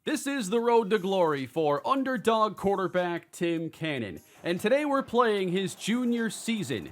This is the road to glory for Underdog quarterback Tim Cannon, and today we're playing his junior season.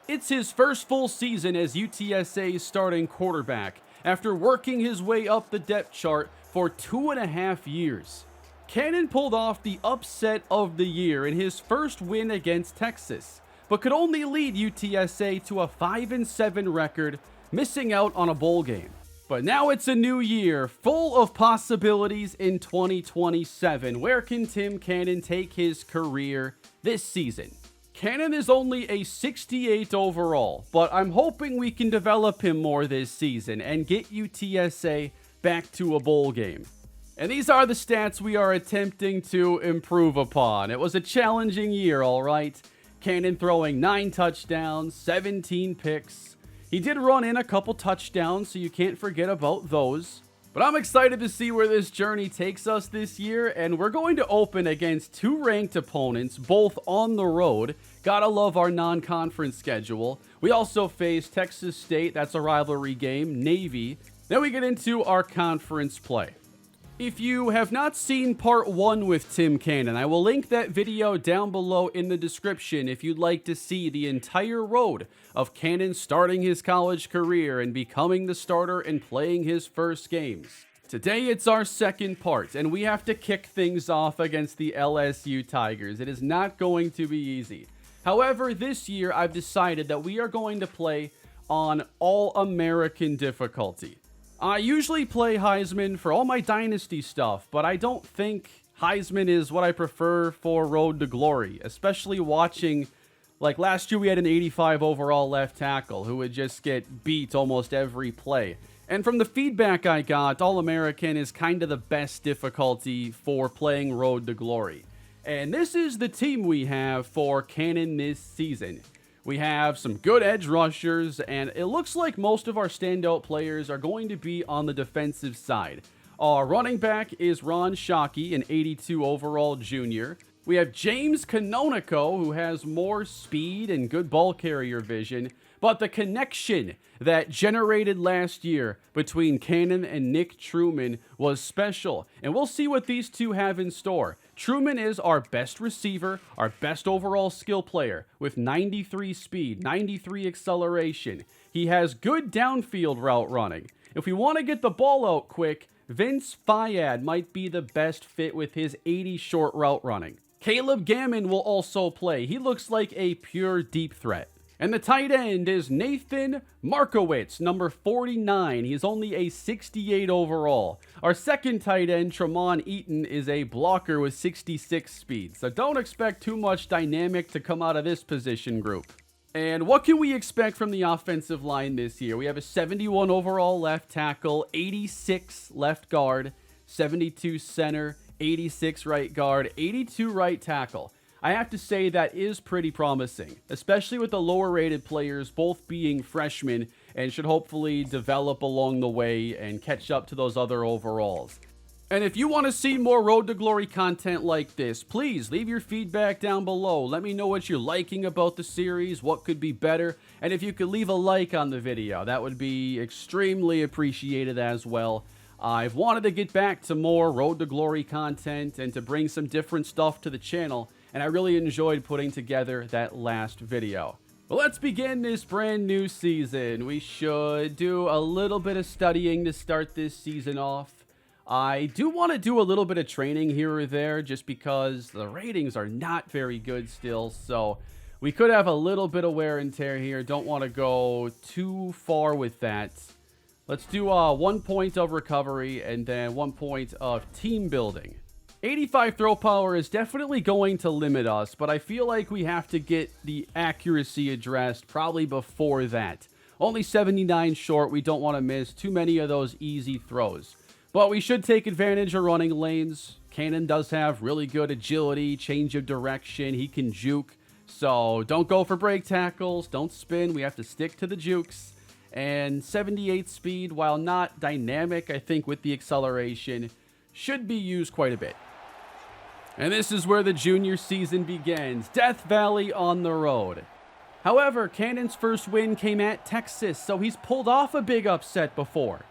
It's his first full season as UTSA's starting quarterback after working his way up the depth chart for 2.5 years. Cannon pulled off the upset of the year in his first win against Texas, but could only lead UTSA to a 5-7 record, missing out on a bowl game. But now it's a new year, full of possibilities in 2027. Where can Tim Cannon take his career this season? Cannon is only a 68 overall, but I'm hoping we can develop him more this season and get UTSA back to a bowl game. And these are the stats we are attempting to improve upon. It was a challenging year, all right. Cannon throwing 9 touchdowns, 17 picks. He did run in a couple touchdowns, so you can't forget about those. But I'm excited to see where this journey takes us this year, and we're going to open against 2 ranked opponents, both on the road. Gotta love our non-conference schedule. We also face Texas State, that's a rivalry game, Navy. Then we get into our conference play. If you have not seen part 1 with Tim Cannon, I will link that video down below in the description if you'd like to see the entire road of Cannon starting his college career and becoming the starter and playing his first games. Today it's our second part, and we have to kick things off against the LSU Tigers. It is not going to be easy. However, this year I've decided that we are going to play on All-American difficulty. I usually play Heisman for all my Dynasty stuff, but I don't think Heisman is what I prefer for Road to Glory, especially watching, like last year we had an 85 overall left tackle who would just get beat almost every play. And from the feedback I got, All-American is kind of the best difficulty for playing Road to Glory. And this is the team we have for Cannon this season. We have some good edge rushers, and it looks like most of our standout players are going to be on the defensive side. Our running back is Ron Shockey, an 82 overall junior. We have James Canonico, who has more speed and good ball carrier vision. But the connection that generated last year between Cannon and Nick Truman was special. And we'll see what these two have in store. Truman is our best receiver, our best overall skill player with 93 speed, 93 acceleration. He has good downfield route running. If we want to get the ball out quick, Vince Fayad might be the best fit with his 80 short route running. Caleb Gammon will also play. He looks like a pure deep threat. And the tight end is Nathan Markowitz, number 49. He's only a 68 overall. Our second tight end, Tremont Eaton, is a blocker with 66 speed. So don't expect too much dynamic to come out of this position group. And what can we expect from the offensive line this year? We have a 71 overall left tackle, 86 left guard, 72 center, 86 right guard, 82 right tackle. I have to say that is pretty promising, especially with the lower rated players both being freshmen and should hopefully develop along the way and catch up to those other overalls. And if you want to see more Road to Glory content like this, please leave your feedback down below. Let me know what you're liking about the series, what could be better, and if you could leave a like on the video, that would be extremely appreciated as well. I've wanted to get back to more Road to Glory content and to bring some different stuff to the channel, and I really enjoyed putting together that last video. Well, let's begin this brand new season. We should do a little bit of studying to start this season off. I do want to do a little bit of training here or there just because the ratings are not very good still, so we could have a little bit of wear and tear here. Don't want to go too far with that. Let's do 1 point of recovery and then 1 point of team building. 85 throw power is definitely going to limit us, but I feel like we have to get the accuracy addressed probably before that. Only 79 short. We don't want to miss too many of those easy throws. But we should take advantage of running lanes. Cannon does have really good agility, change of direction. He can juke. So don't go for break tackles. Don't spin. We have to stick to the jukes. And 78 speed, while not dynamic, I think with the acceleration, should be used quite a bit. And this is where the junior season begins. Death Valley on the road. However, Cannon's first win came at Texas, so he's pulled off a big upset before.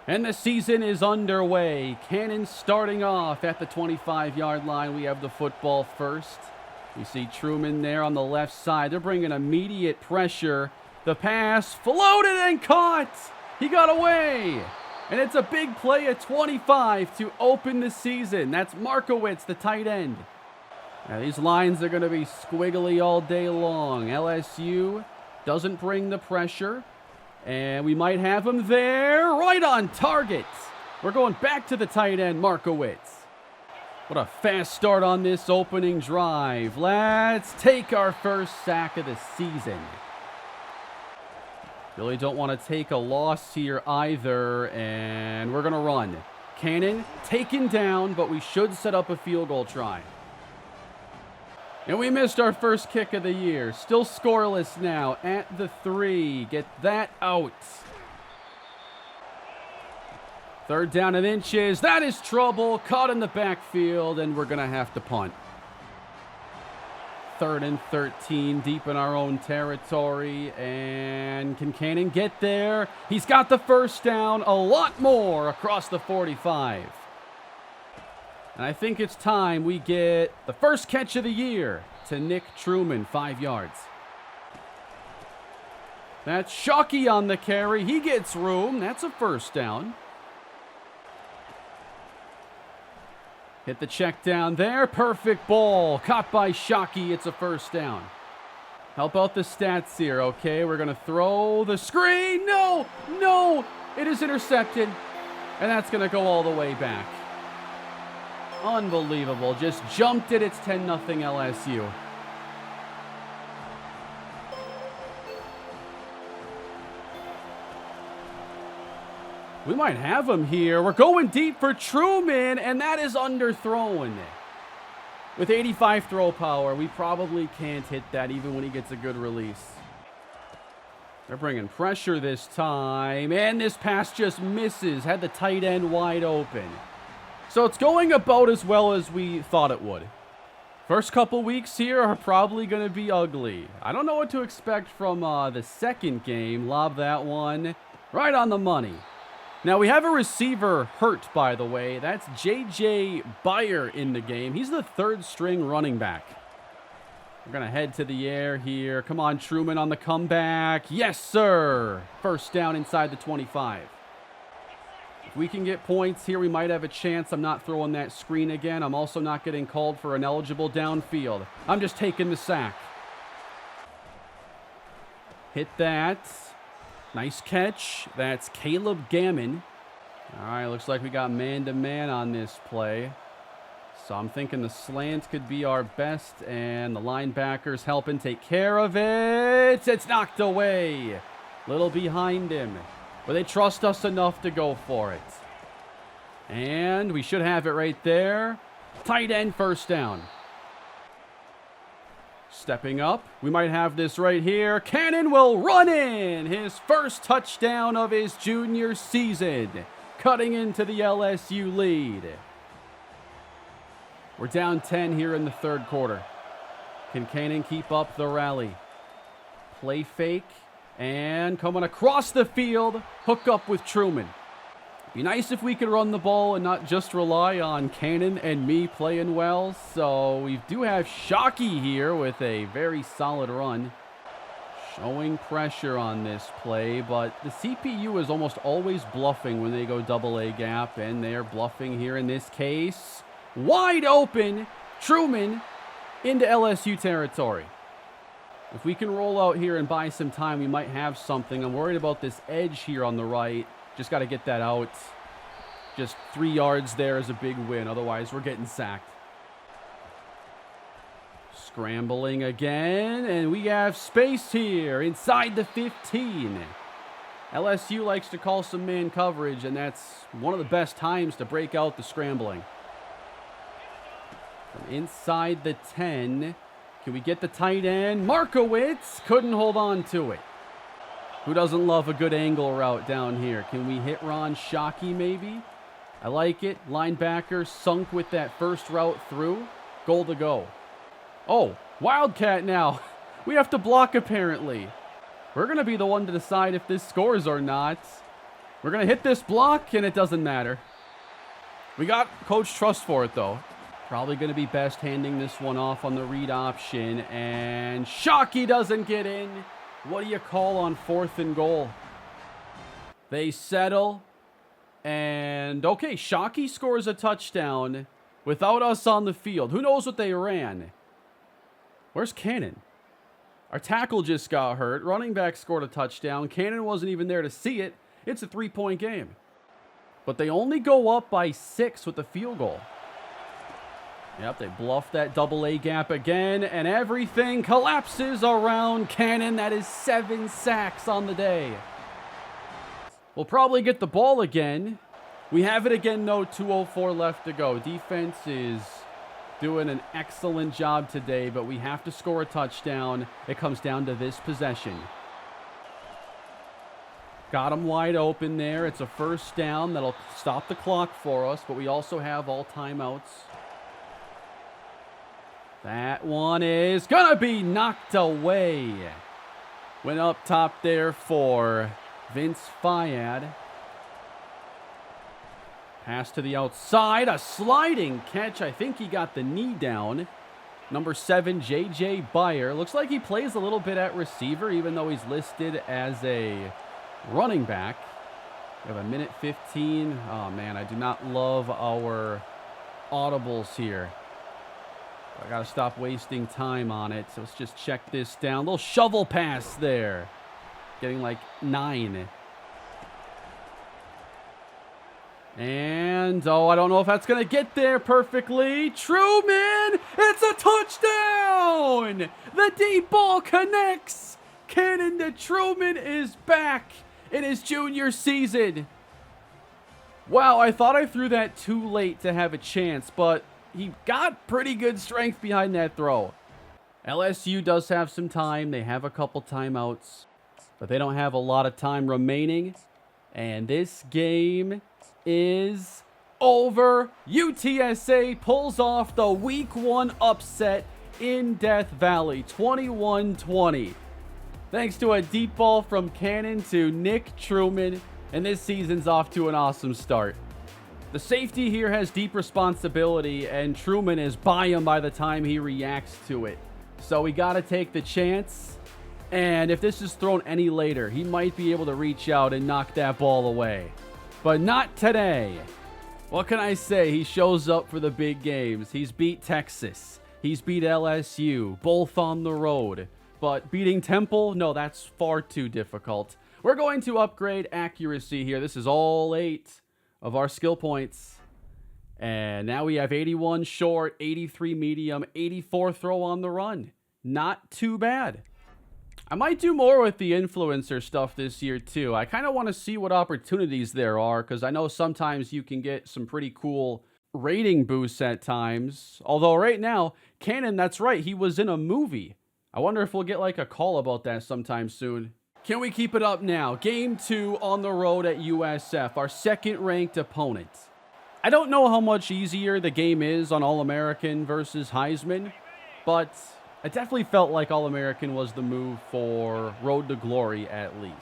And the season is underway. Cannon starting off at the 25-yard line. We have the football first. We see Truman there on the left side. They're bringing immediate pressure. The pass floated and caught. He got away. And it's a big play at 25 to open the season. That's Markowitz, the tight end. Now, these lines are going to be squiggly all day long. LSU doesn't bring the pressure. And we might have him there, right on target. We're going back to the tight end, Markowitz. What a fast start on this opening drive. Let's take our first sack of the season. Really don't want to take a loss here either, and we're going to run. Cannon taken down, but we should set up a field goal try. And we missed our first kick of the year. Still scoreless now at the 3. Get that out. Third down and inches. That is trouble. Caught in the backfield, and we're going to have to punt. 3rd and 13, deep in our own territory. And can Cannon get there? He's got the first down. A lot more across the 45. And I think it's time we get the first catch of the year to Nick Truman, 5 yards. That's Shockey on the carry. He gets room. That's a first down. Hit the check down there. Perfect ball. Caught by Shockey. It's a first down. Help out the stats here, okay? We're going to throw the screen. No! No! It is intercepted. And that's going to go all the way back. Unbelievable. Just jumped it. It's 10-0 LSU. We might have him here. We're going deep for Truman, and that is underthrown. With 85 throw power, we probably can't hit that even when he gets a good release. They're bringing pressure this time, and this pass just misses. Had the tight end wide open. So it's going about as well as we thought it would. First couple weeks here are probably going to be ugly. I don't know what to expect from the second game. Lob that one right on the money. Now we have a receiver hurt, by the way. That's J.J. Beyer in the game. He's the 3rd string running back. We're going to head to the air here. Come on, Truman on the comeback. Yes, sir. First down inside the 25. If we can get points here, we might have a chance. I'm not throwing that screen again. I'm also not getting called for an eligible downfield. I'm just taking the sack. Hit that. Nice catch. That's Caleb Gammon. All right, looks like we got man-to-man on this play. So I'm thinking the slant could be our best, and the linebackers helping take care of it. It's knocked away. Little behind him. But they trust us enough to go for it. And we should have it right there. Tight end first down. Stepping up. We might have this right here. Cannon will run in. His first touchdown of his junior season. Cutting into the LSU lead. We're down 10 here in the 3rd quarter. Can Cannon keep up the rally? Play fake. And coming across the field, hook up with Truman. Be nice if we could run the ball and not just rely on Cannon and me playing well. So we do have Shockey here with a very solid run. Showing pressure on this play, but the CPU is almost always bluffing when they go double-A gap, and they're bluffing here in this case. Wide open, Truman into LSU territory. If we can roll out here and buy some time, we might have something. I'm worried about this edge here on the right. Just got to get that out. Just 3 yards there is a big win. Otherwise, we're getting sacked. Scrambling again, and we have space here inside the 15. LSU likes to call some man coverage, and that's one of the best times to break out the scrambling. From inside the 10... Can we get the tight end? Markowitz couldn't hold on to it. Who doesn't love a good angle route down here? Can we hit Ron Shockey maybe? I like it. Linebacker sunk with that first route through. Goal to go. Oh, Wildcat now. We have to block apparently. We're going to be the one to decide if this scores or not. We're going to hit this block, and it doesn't matter. We got Coach Trust for it, though. Probably going to be best handing this one off on the read option. And Shockey doesn't get in. What do you call on 4th and goal? They settle. And, okay, Shockey scores a touchdown without us on the field. Who knows what they ran? Where's Cannon? Our tackle just got hurt. Running back scored a touchdown. Cannon wasn't even there to see it. It's a 3-point game. But they only go up by 6 with the field goal. Yep, they bluff that double-A gap again, and everything collapses around Cannon. That is 7 sacks on the day. We'll probably get the ball again. We have it again, though. 2:04 left to go. Defense is doing an excellent job today, but we have to score a touchdown. It comes down to this possession. Got him wide open there. It's a first down. That'll stop the clock for us, but we also have all timeouts. That one is going to be knocked away. Went up top there for Vince Fayad. Pass to the outside. A sliding catch. I think he got the knee down. Number 7, J.J. Beyer. Looks like he plays a little bit at receiver, even though he's listed as a running back. We have a minute 15. Oh, man, I do not love our audibles here. I got to stop wasting time on it. So let's just check this down. Little shovel pass there. Getting like 9. And, oh, I don't know if that's going to get there perfectly. Truman, it's a touchdown! The deep ball connects. Cannon to Truman is back in his junior season. Wow, I thought I threw that too late to have a chance, but he got pretty good strength behind that throw. LSU does have some time. They have a couple timeouts, but they don't have a lot of time remaining. And this game is over. UTSA pulls off the Week 1 upset in Death Valley, 21-20. Thanks to a deep ball from Cannon to Nick Truman, and this season's off to an awesome start. The safety here has deep responsibility, and Truman is by him by the time he reacts to it. So we got to take the chance, and if this is thrown any later, he might be able to reach out and knock that ball away. But not today. What can I say? He shows up for the big games. He's beat Texas. He's beat LSU, both on the road. But beating Temple, no, that's far too difficult. We're going to upgrade accuracy here. This is all 8 of our skill points. And now we have 81 short, 83 medium, 84 throw on the run. Not too bad. I might do more with the influencer stuff this year too. I kind of want to see what opportunities there are, because I know sometimes you can get some pretty cool rating boosts at times. Although right now, Cannon, that's right, he was in a movie. I wonder if we'll get like a call about that sometime soon. Can we keep it up now? Game 2 on the road at USF, our second-ranked opponent. I don't know how much easier the game is on All-American versus Heisman, but I definitely felt like All-American was the move for Road to Glory at least.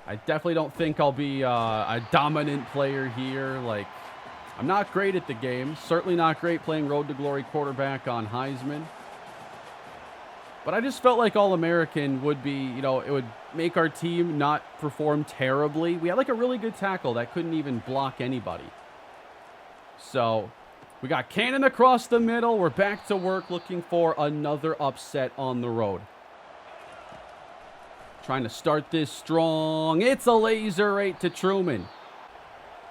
I definitely don't think I'll be a dominant player here. Like, I'm not great at the game. Certainly not great playing Road to Glory quarterback on Heisman. But I just felt like All-American would be, you know, it would make our team not perform terribly. We had like a really good tackle that couldn't even block anybody. So we got Cannon across the middle. We're back to work looking for another upset on the road. Trying to start this strong. It's a laser right to Truman.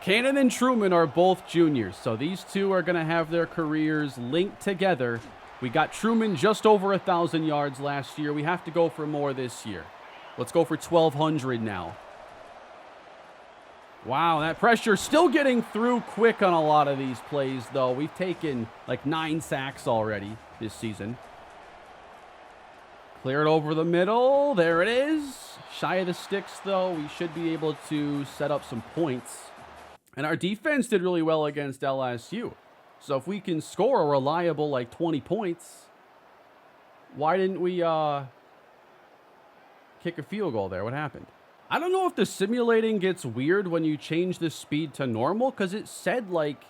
Cannon and Truman are both juniors, so these two are going to have their careers linked together. We got Truman just over 1,000 yards last year. We have to go for more this year. Let's go for 1,200 now. Wow, that pressure still getting through quick on a lot of these plays, though. We've taken like 9 sacks already this season. Clear it over the middle. There it is. Shy of the sticks, though. We should be able to set up some points. And our defense did really well against LSU. So if we can score a reliable like 20 points, why didn't we kick a field goal there? What happened? I don't know if the simulating gets weird when you change the speed to normal, because it said, like,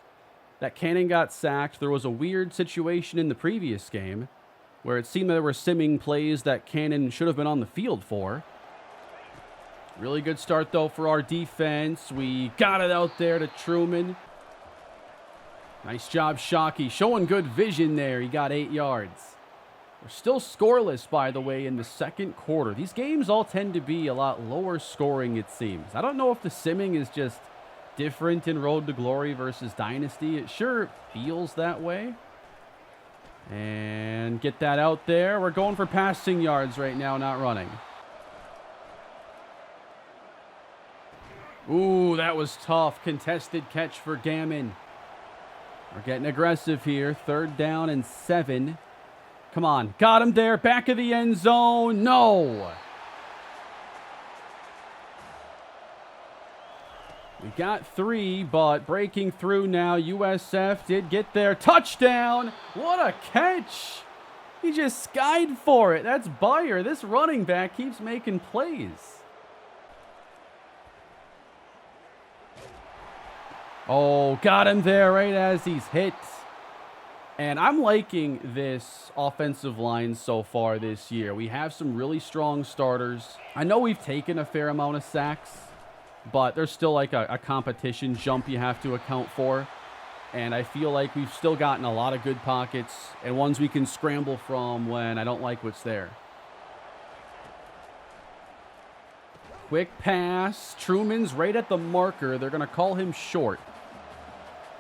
that Cannon got sacked. There was a weird situation in the previous game where it seemed there were simming plays that Cannon should have been on the field for. Really good start, though, for our defense. We got it out there to Truman. Nice job, Shockey. Showing good vision there. He got 8 yards. We're still scoreless, by the way, in the second quarter. These games all tend to be a lot lower scoring, it seems. I don't know if the simming is just different in Road to Glory versus Dynasty. It sure feels that way. And get that out there. We're going for passing yards right now, not running. Ooh, that was tough. Contested catch for Gammon. We're getting aggressive here. 3rd down and 7. Come on. Got him there. Back of the end zone. No. We got 3, but breaking through now. USF did get there. Touchdown. What a catch. He just skied for it. That's Bayer. This running back keeps making plays. Oh, got him there right as he's hit. And I'm liking this offensive line so far this year. We have some really strong starters. I know we've taken a fair amount of sacks, but there's still like a competition jump you have to account for. And I feel like we've still gotten a lot of good pockets and ones we can scramble from when I don't like what's there. Quick pass. Truman's right at the marker. They're going to call him short.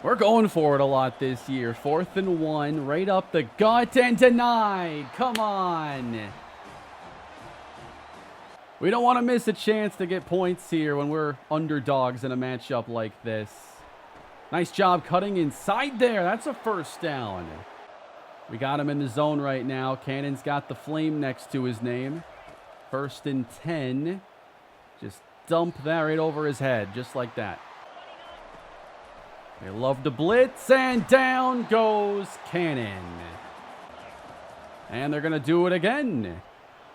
We're going for it a lot this year. 4th and 1, right up the gut and denied. Come on. We don't want to miss a chance to get points here when we're underdogs in a matchup like this. Nice job cutting inside there. That's a 1st down. We got him in the zone right now. Cannon's got the flame next to his name. 1st and 10. Just dump that right over his head, just like that. They love to blitz, and down goes Cannon. And they're going to do it again.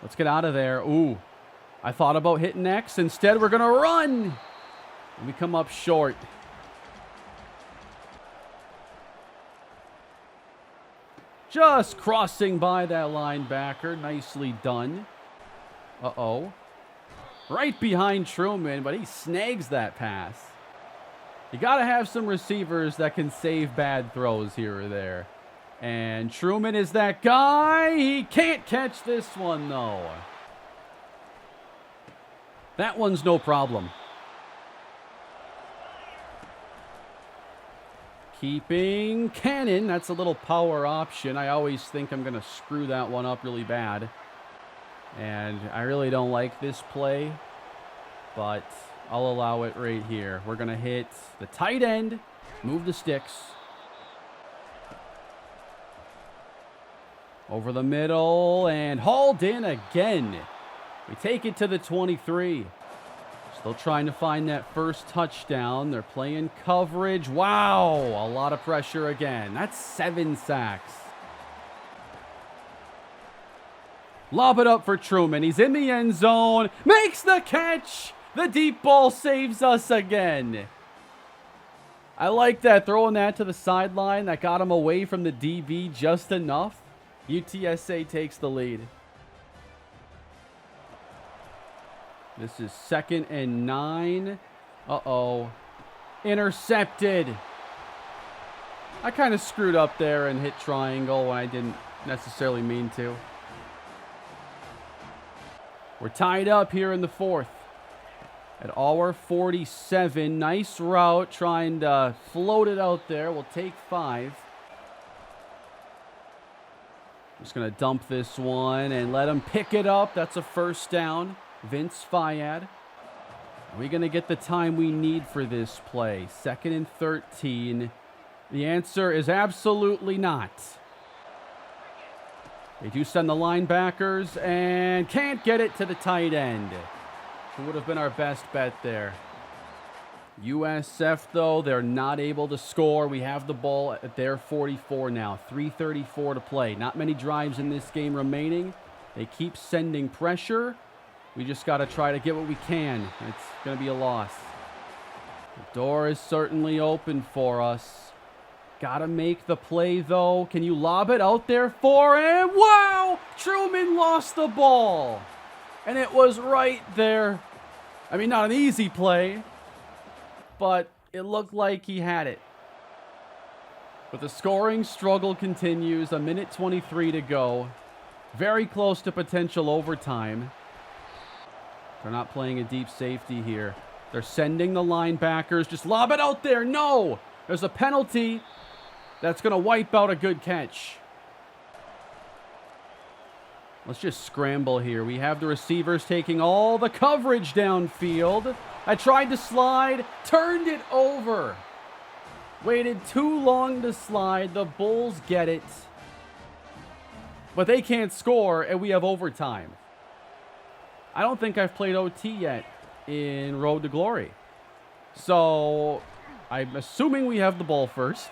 Let's get out of there. Ooh, I thought about hitting X. Instead, we're going to run. And we come up short. Just crossing by that linebacker. Nicely done. Uh-oh. Right behind Truman, but he snags that pass. You got to have some receivers that can save bad throws here or there. And Truman is that guy. He can't catch this one, though. That one's no problem. Keeping Cannon. That's a little power option. I always think I'm going to screw that one up really bad. And I really don't like this play, but I'll allow it right here. We're going to hit the tight end, move the sticks. Over the middle and hauled in again. We take it to the 23. Still trying to find that 1st touchdown. They're playing coverage. Wow, a lot of pressure again. That's 7 sacks. Lob it up for Truman. He's in the end zone. Makes the catch. The deep ball saves us again. I like that. Throwing that to the sideline. That got him away from the DB just enough. UTSA takes the lead. This is 2nd and 9. Uh-oh. Intercepted. I kind of screwed up there and hit triangle when I didn't necessarily mean to. We're tied up here in the 4th. At our 47. Nice route. Trying to float it out there. We'll take 5. Just going to dump this one and let him pick it up. That's a 1st down. Vince Fayad. Are we going to get the time we need for this play? 2nd and 13. The answer is absolutely not. They do send the linebackers and can't get it to the tight end. Who would have been our best bet there? USF, though, they're not able to score. We have the ball at their 44 now. 3:34 to play. Not many drives in this game remaining. They keep sending pressure. We just got to try to get what we can. It's going to be a loss. The door is certainly open for us. Got to make the play, though. Can you lob it out there for him? Wow! Truman lost the ball. And it was right there. I mean, not an easy play, but it looked like he had it. But the scoring struggle continues. 1:23 to go. Very close to potential overtime. They're not playing a deep safety here. They're sending the linebackers. Just lob it out there. No! There's a penalty that's going to wipe out a good catch. Let's just scramble here. We have the receivers taking all the coverage downfield. I tried to slide, turned it over. Waited too long to slide. The Bulls get it. But they can't score, and we have overtime. I don't think I've played OT yet in Road to Glory. So I'm assuming we have the ball first.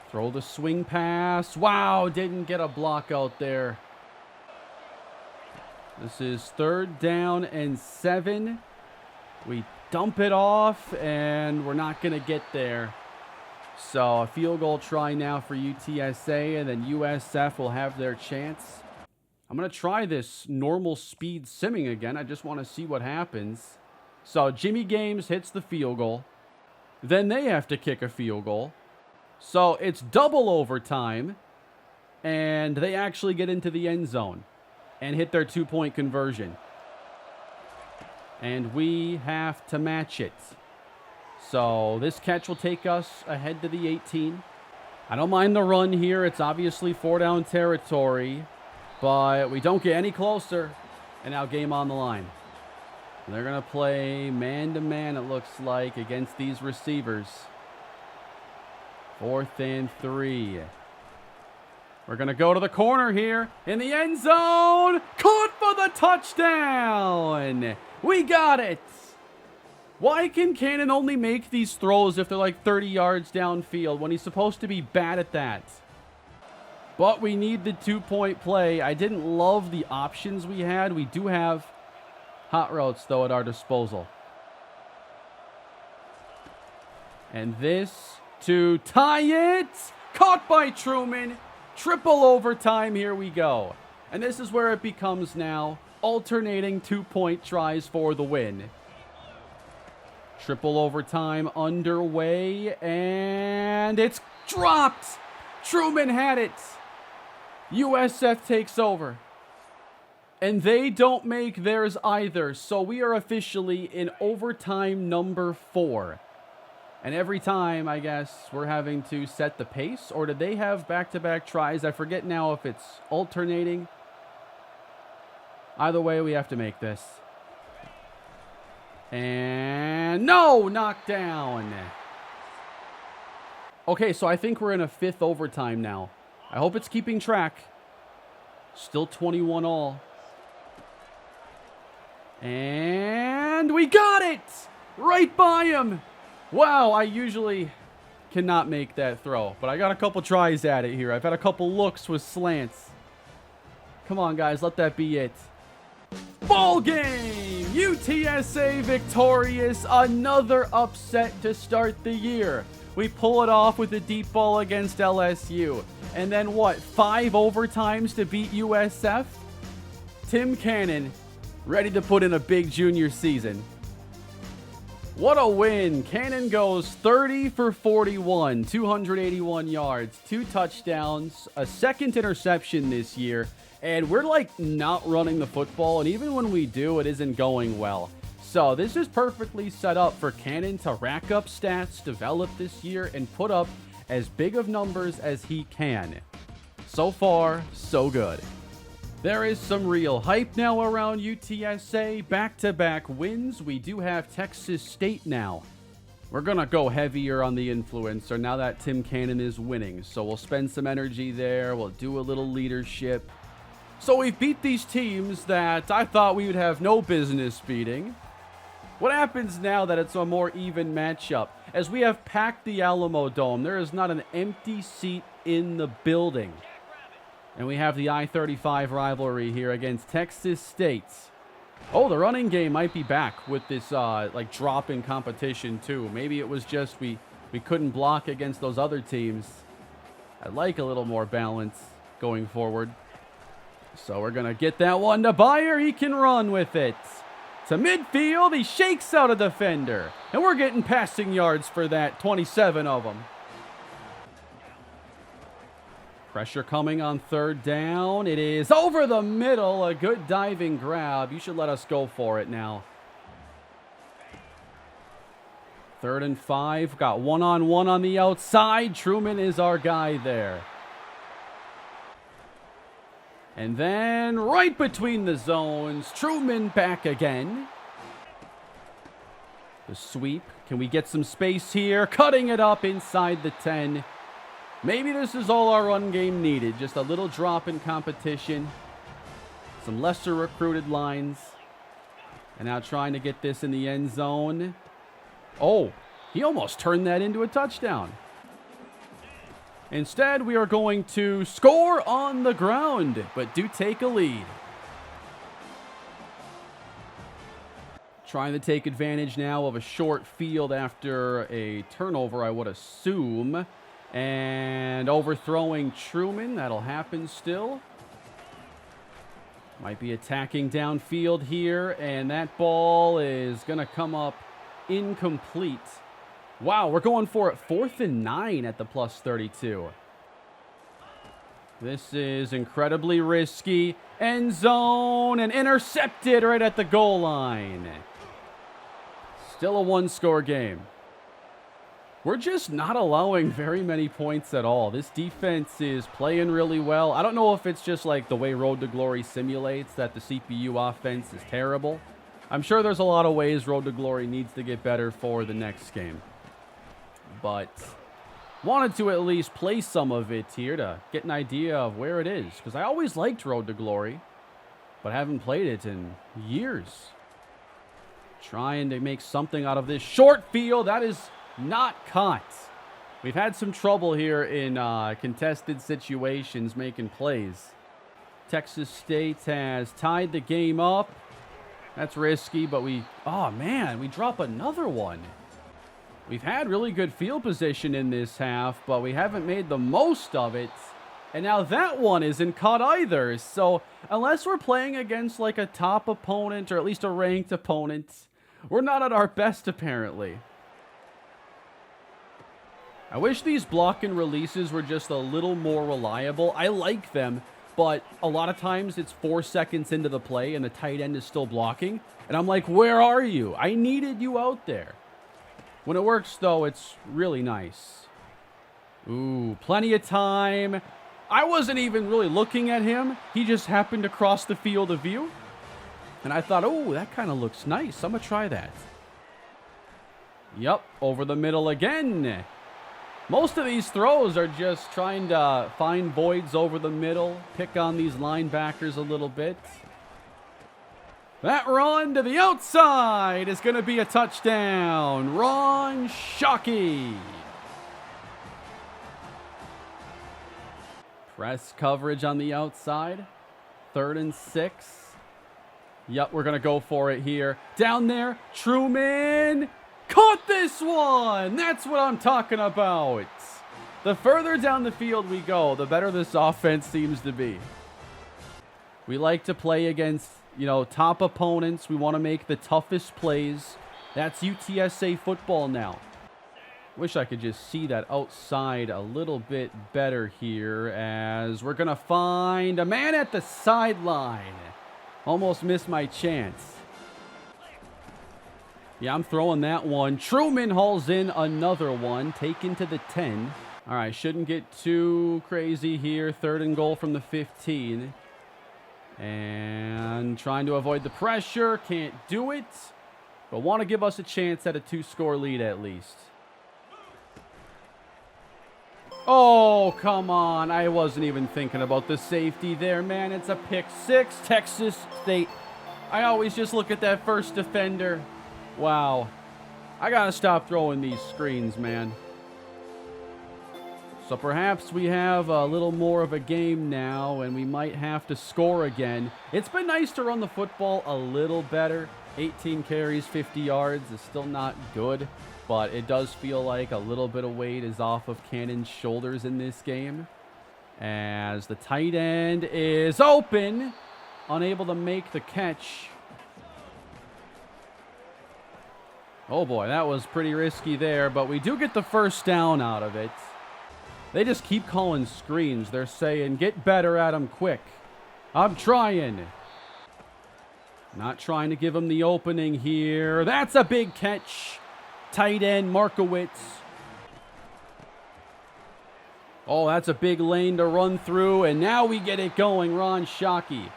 Throw the swing pass. Wow, didn't get a block out there. This is 3rd down and 7. We dump it off, and we're not going to get there. So a field goal try now for UTSA, and then USF will have their chance. I'm going to try this normal speed simming again. I just want to see what happens. So Jimmy Games hits the field goal. Then they have to kick a field goal. So it's double overtime. And they actually get into the end zone and hit their 2-point conversion. And we have to match it. So this catch will take us ahead to the 18. I don't mind the run here. It's obviously 4-down territory. But we don't get any closer. And now game on the line. And they're going to play man-to-man, it looks like, against these receivers. 4th and 3. We're going to go to the corner here. In the end zone. Caught for the touchdown. We got it. Why can Cannon only make these throws if they're like 30 yards downfield when he's supposed to be bad at that? But we need the 2-point play. I didn't love the options we had. We do have hot routes, though, at our disposal. And this to tie it. Caught by Truman. Triple overtime. Here we go. And this is where it becomes now alternating 2-point tries for the win. Triple overtime underway. And it's dropped. Truman had it. USF takes over. And they don't make theirs either. So we are officially in overtime number 4. And every time, I guess, we're having to set the pace. Or did they have back-to-back tries? I forget now if it's alternating. Either way, we have to make this. And no! Knocked down. Okay, so I think we're in a 5th overtime now. I hope it's keeping track. Still 21 all. And we got it! Right by him! Wow, I usually cannot make that throw. But I got a couple tries at it here. I've had a couple looks with slants. Come on, guys. Let that be it. Ball game! UTSA victorious. Another upset to start the year. We pull it off with a deep ball against LSU. And then what? 5 overtimes to beat USF? Tim Cannon ready to put in a big junior season. What a win. Cannon goes 30 for 41, 281 yards, 2 touchdowns, a 2nd interception this year. And we're like not running the football. And even when we do, it isn't going well. So this is perfectly set up for Cannon to rack up stats, develop this year, and put up as big of numbers as he can. So far, so good. There is some real hype now around UTSA. Back-to-back wins. We do have Texas State now. We're going to go heavier on the influencer now that Tim Cannon is winning. So we'll spend some energy there. We'll do a little leadership. So we've beat these teams that I thought we would have no business beating. What happens now that it's a more even matchup? As we have packed the Alamo Dome, there is not an empty seat in the building. And we have the I-35 rivalry here against Texas State. Oh, the running game might be back with this like drop in competition too. Maybe it was just we couldn't block against those other teams. I'd like a little more balance going forward. So we're going to get that one to Beyer. He can run with it. To midfield, he shakes out a defender. And we're getting passing yards for that, 27 of them. Pressure coming on third down. It is over the middle. A good diving grab. You should let us go for it now. 3rd and 5. Got one-on-one on the outside. Truman is our guy there. And then right between the zones, Truman back again. The sweep. Can we get some space here? Cutting it up inside the 10. Maybe this is all our run game needed. Just a little drop in competition. Some lesser recruited lines. And now trying to get this in the end zone. Oh, he almost turned that into a touchdown. Instead, we are going to score on the ground, but do take a lead. Trying to take advantage now of a short field after a turnover, I would assume. And overthrowing Truman. That'll happen still. Might be attacking downfield here. And that ball is going to come up incomplete. Wow, we're going for it 4th and 9 at the plus 32. This is incredibly risky. End zone and intercepted right at the goal line. Still a one-score game. We're just not allowing very many points at all. This defense is playing really well. I don't know if it's just like the way Road to Glory simulates that the CPU offense is terrible. I'm sure there's a lot of ways Road to Glory needs to get better for the next game. But wanted to at least play some of it here to get an idea of where it is. Because I always liked Road to Glory, but haven't played it in years. Trying to make something out of this short field. That is not caught. We've had some trouble here in contested situations making plays. Texas State has tied the game up. That's risky, but oh man, we drop another one. We've had really good field position in this half, but we haven't made the most of it. And now that one isn't caught either. So unless we're playing against like a top opponent or at least a ranked opponent, we're not at our best apparently. I wish these block and releases were just a little more reliable. I like them, but a lot of times it's 4 seconds into the play and the tight end is still blocking. And I'm like, where are you? I needed you out there. When it works, though, it's really nice. Ooh, plenty of time. I wasn't even really looking at him. He just happened to cross the field of view. And I thought, oh, that kind of looks nice. I'm going to try that. Yep, over the middle again. Most of these throws are just trying to find voids over the middle, pick on these linebackers a little bit. That run to the outside is going to be a touchdown. Ron Shockey. Press coverage on the outside. 3rd and 6. Yep, we're going to go for it here. Down there, Truman. Caught this one! That's what I'm talking about. The further down the field we go, the better this offense seems to be. We like to play against, top opponents. We want to make the toughest plays. That's UTSA football now. Wish I could just see that outside a little bit better here as we're going to find a man at the sideline. Almost missed my chance. Yeah, I'm throwing that one. Truman hauls in another one, taken to the 10. All right, shouldn't get too crazy here. 3rd and goal from the 15. And trying to avoid the pressure. Can't do it. But want to give us a chance at a 2-score lead at least. Oh, come on. I wasn't even thinking about the safety there, man. It's a pick 6. Texas State. I always just look at that first defender. Wow. I got to stop throwing these screens, man. So perhaps we have a little more of a game now, and we might have to score again. It's been nice to run the football a little better. 18 carries, 50 yards is still not good, but it does feel like a little bit of weight is off of Cannon's shoulders in this game. As the tight end is open, unable to make the catch. Oh boy, that was pretty risky there, but we do get the first down out of it. They just keep calling screens. They're saying, get better at him quick. I'm trying. Not trying to give him the opening here. That's a big catch. Tight end, Markowitz. Oh, that's a big lane to run through, and now we get it going. Ron Shockey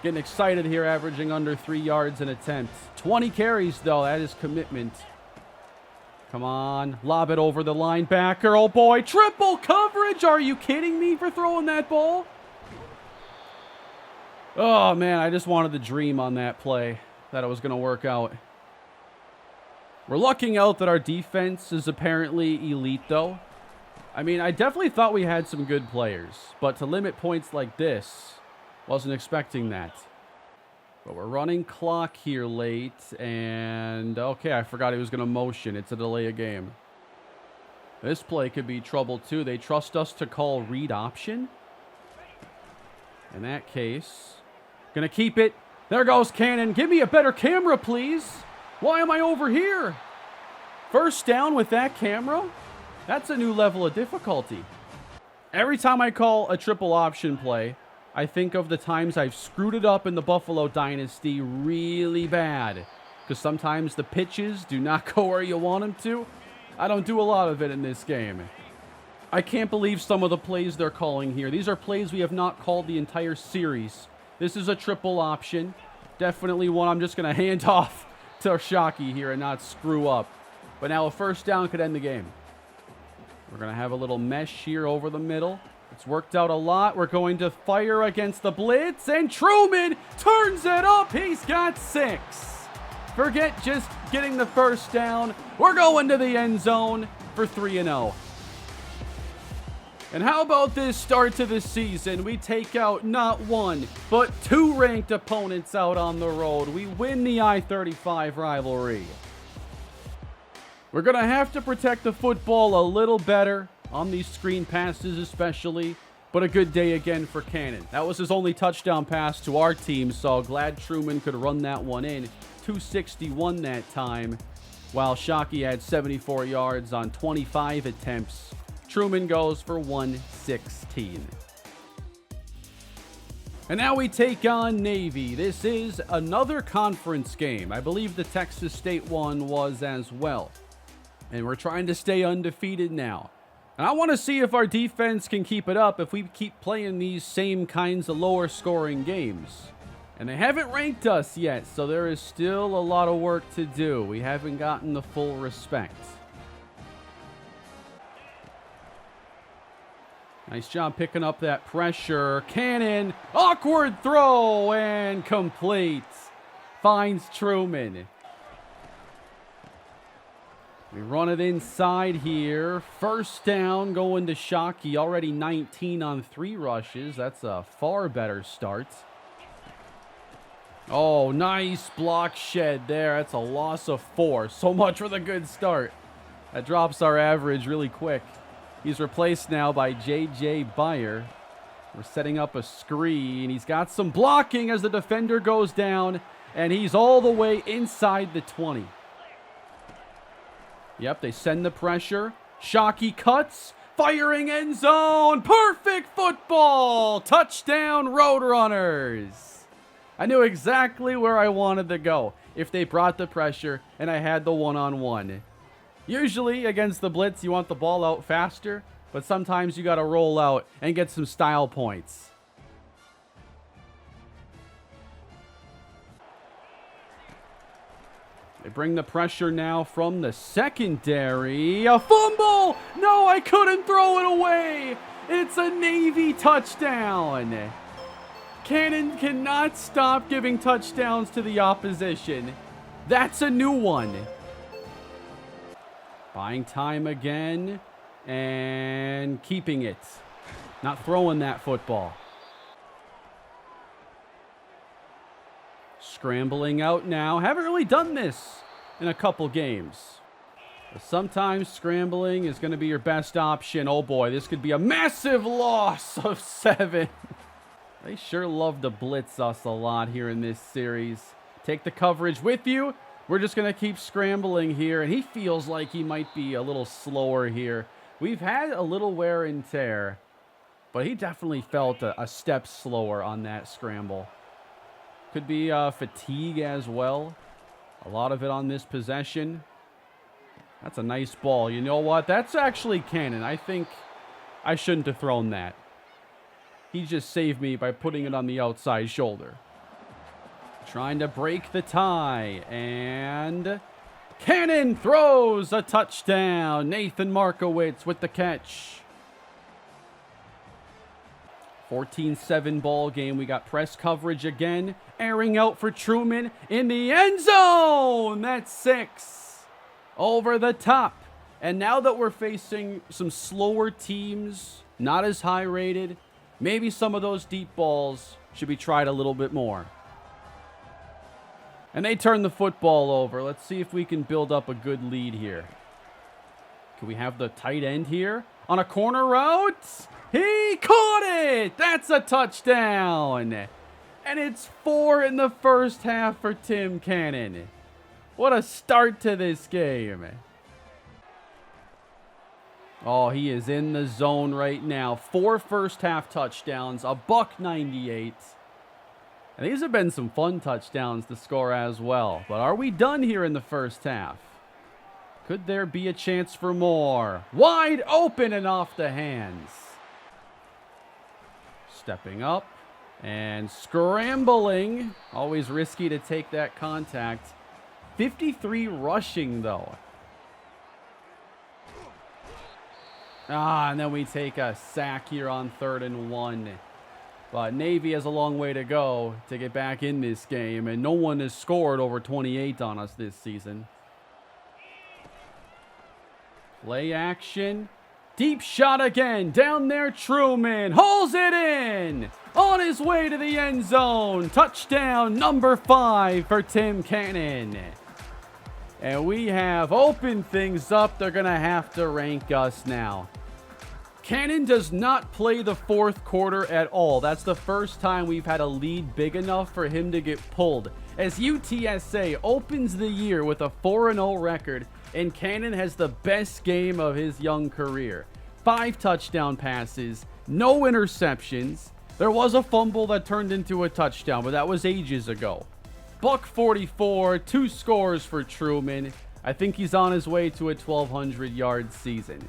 getting excited here, averaging under 3 yards an attempt. 20 carries, though. That is commitment. Come on. Lob it over the linebacker. Oh, boy. Triple coverage. Are you kidding me for throwing that ball? Oh, man. I just wanted to dream on that play that it was going to work out. We're lucking out that our defense is apparently elite, though. I mean, I definitely thought we had some good players, but to limit points like this, wasn't expecting that. But we're running clock here late, and okay, I forgot he was going to motion. It's a delay of game. This play could be trouble, too. They trust us to call read option. In that case, going to keep it. There goes Cannon. Give me a better camera, please. Why am I over here? First down with that camera? That's a new level of difficulty. Every time I call a triple option play, I think of the times I've screwed it up in the Buffalo Dynasty really bad. Because sometimes the pitches do not go where you want them to. I don't do a lot of it in this game. I can't believe some of the plays they're calling here. These are plays we have not called the entire series. This is a triple option. Definitely one I'm just going to hand off to Shockey here and not screw up. But now a first down could end the game. We're going to have a little mesh here over the middle. It's worked out a lot. We're going to fire against the blitz, and Truman turns it up. He's got 6. Forget just getting the first down. We're going to the end zone for 3-0. And how about this start to the season? We take out not 1, but 2 ranked opponents out on the road. We win the I-35 rivalry. We're going to have to protect the football a little better on these screen passes especially, but a good day again for Cannon. That was his only touchdown pass to our team, so glad Truman could run that one in. 261 that time, while Shockey had 74 yards on 25 attempts. Truman goes for 116. And now we take on Navy. This is another conference game. I believe the Texas State one was as well. And we're trying to stay undefeated now. And I want to see if our defense can keep it up if we keep playing these same kinds of lower scoring games. And they haven't ranked us yet, so there is still a lot of work to do. We haven't gotten the full respect. Nice job picking up that pressure. Cannon, awkward throw, and complete. Finds Truman. We run it inside here. First down going to Shockey. Already 19 on 3 rushes. That's a far better start. Oh, nice block shed there. That's a loss of 4. So much for the good start. That drops our average really quick. He's replaced now by J.J. Beyer. We're setting up a screen. He's got some blocking as the defender goes down. And he's all the way inside the 20. Yep, they send the pressure. Shockey cuts. Firing end zone. Perfect football. Touchdown, Roadrunners. I knew exactly where I wanted to go if they brought the pressure and I had the one-on-one. Usually against the blitz, you want the ball out faster, but sometimes you got to roll out and get some style points. They bring the pressure now from the secondary. A fumble! No, I couldn't throw it away. It's a Navy touchdown. Cannon cannot stop giving touchdowns to the opposition. That's a new one. Buying time again. And keeping it. Not throwing that football. Scrambling out now. Haven't really done this in a couple games. But sometimes scrambling is going to be your best option. Oh boy, this could be a massive loss of 7. They sure love to blitz us a lot here in this series. Take the coverage with you. We're just going to keep scrambling here. And he feels like he might be a little slower here. We've had a little wear and tear. But he definitely felt a step slower on that scramble. Could be fatigue as well. A lot of it on this possession. That's a nice ball. You know what? That's actually Cannon. I think I shouldn't have thrown that. He just saved me by putting it on the outside shoulder. Trying to break the tie. And Cannon throws a touchdown. Nathan Markowitz with the catch. 14-7 ball game. We got press coverage again. Airing out for Truman in the end zone. That's 6. Over the top. And now that we're facing some slower teams, not as high rated, maybe some of those deep balls should be tried a little bit more. And they turn the football over. Let's see if we can build up a good lead here. Can we have the tight end here on a corner route? He caught it! That's a touchdown! And it's 4 in the first half for Tim Cannon. What a start to this game. Oh, he is in the zone right now. 4 first half touchdowns, a $198. And these have been some fun touchdowns to score as well. But are we done here in the first half? Could there be a chance for more? Wide open and off the hands. Stepping up and scrambling. Always risky to take that contact. 53 rushing though. And then we take a sack here on 3rd and 1. But Navy has a long way to go to get back in this game, and no one has scored over 28 on us this season. Play action. Deep shot again. Down there, Truman hauls it in. On his way to the end zone. Touchdown number 5 for Tim Cannon. And we have opened things up. They're going to have to rank us now. Cannon does not play the 4th quarter at all. That's the first time we've had a lead big enough for him to get pulled. As UTSA opens the year with a 4-0 record, and Cannon has the best game of his young career. 5 touchdown passes, no interceptions. There was a fumble that turned into a touchdown, but that was ages ago. $144, 2 scores for Truman. I think he's on his way to a 1,200-yard season.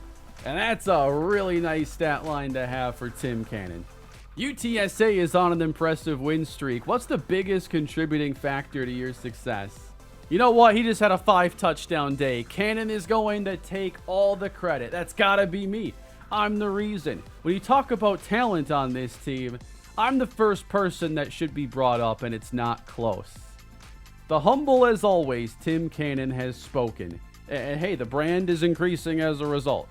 And that's a really nice stat line to have for Tim Cannon. UTSA is on an impressive win streak. What's the biggest contributing factor to your success? You know what? He just had a 5-touchdown day. Cannon is going to take all the credit. That's got to be me. I'm the reason. When you talk about talent on this team, I'm the first person that should be brought up, and it's not close. The humble as always, Tim Cannon has spoken. And hey, the brand is increasing as a result.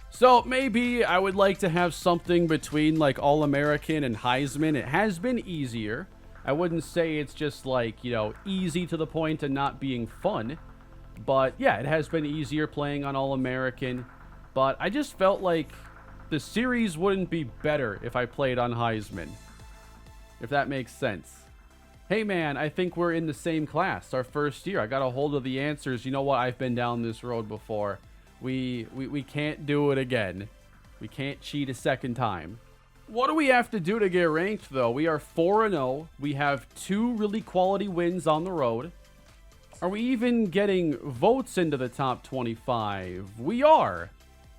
So maybe I would like to have something between like All-American and Heisman. It has been easier. I wouldn't say it's just like, easy to the point of not being fun. But yeah, it has been easier playing on All-American. But I just felt like the series wouldn't be better if I played on Heisman. If that makes sense. Hey man, I think we're in the same class, our first year. I got a hold of the answers. You know what? I've been down this road before. We can't do it again. We can't cheat a second time. What do we have to do to get ranked, though? We are 4-0. We have 2 really quality wins on the road. Are we even getting votes into the top 25? We are.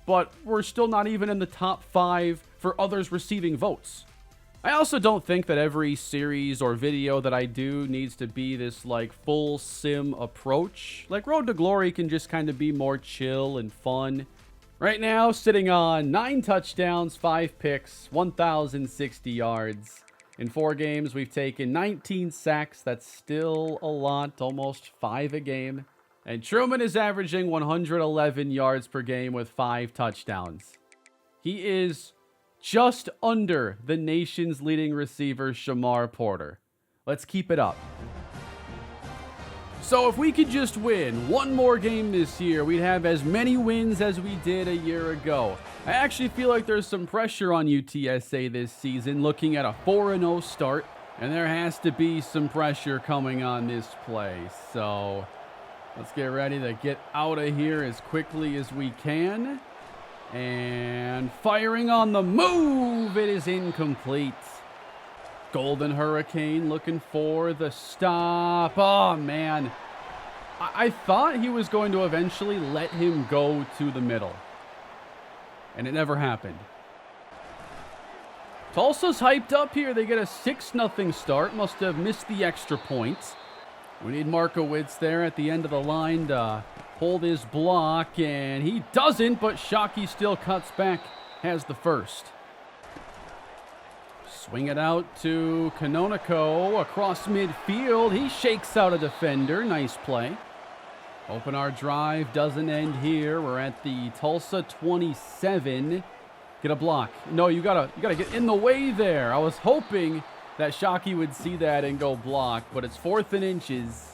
But we're still not even in the top 5 for others receiving votes. I also don't think that every series or video that I do needs to be this like full sim approach. Like Road to Glory can just kind of be more chill and fun. Right now, sitting on 9 touchdowns, 5 picks, 1,060 yards. In 4 games, we've taken 19 sacks. That's still a lot, almost 5 a game. And Truman is averaging 111 yards per game with 5 touchdowns. He is just under the nation's leading receiver, Shamar Porter. Let's keep it up. So if we could just win one more game this year, we'd have as many wins as we did a year ago. I actually feel like there's some pressure on UTSA this season, looking at a 4-0 start, and there has to be some pressure coming on this play. So let's get ready to get out of here as quickly as we can. And firing on the move, it is incomplete. Golden Hurricane looking for the stop. Oh, man. I thought he was going to eventually let him go to the middle. And it never happened. Tulsa's hyped up here. They get a 6-0 start. Must have missed the extra points. We need Markowitz there at the end of the line to hold his block. And he doesn't, but Shockey still cuts back. Has the first. Swing it out to Canonico across midfield. He shakes out a defender. Nice play. Open our drive. Doesn't end here. We're at the Tulsa 27. Get a block. No, you gotta get in the way there. I was hoping that Shockey would see that and go block, but it's 4th and inches.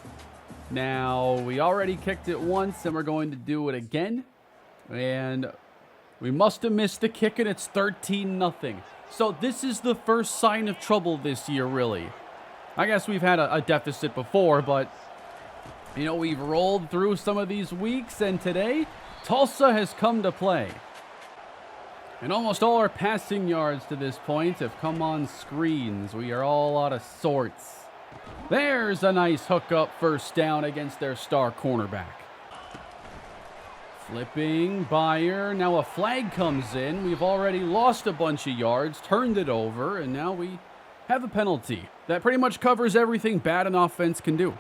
Now, we already kicked it once, and we're going to do it again. And we must have missed the kick, and it's 13-0. So this is the first sign of trouble this year, really. I guess we've had a deficit before, but, you know, we've rolled through some of these weeks, and today, Tulsa has come to play. And almost all our passing yards to this point have come on screens. We are all out of sorts. There's a nice hook-up first down against their star cornerback. Flipping, Bayer. Now a flag comes in. We've already lost a bunch of yards, turned it over, and now we have a penalty. That pretty much covers everything bad an offense can do.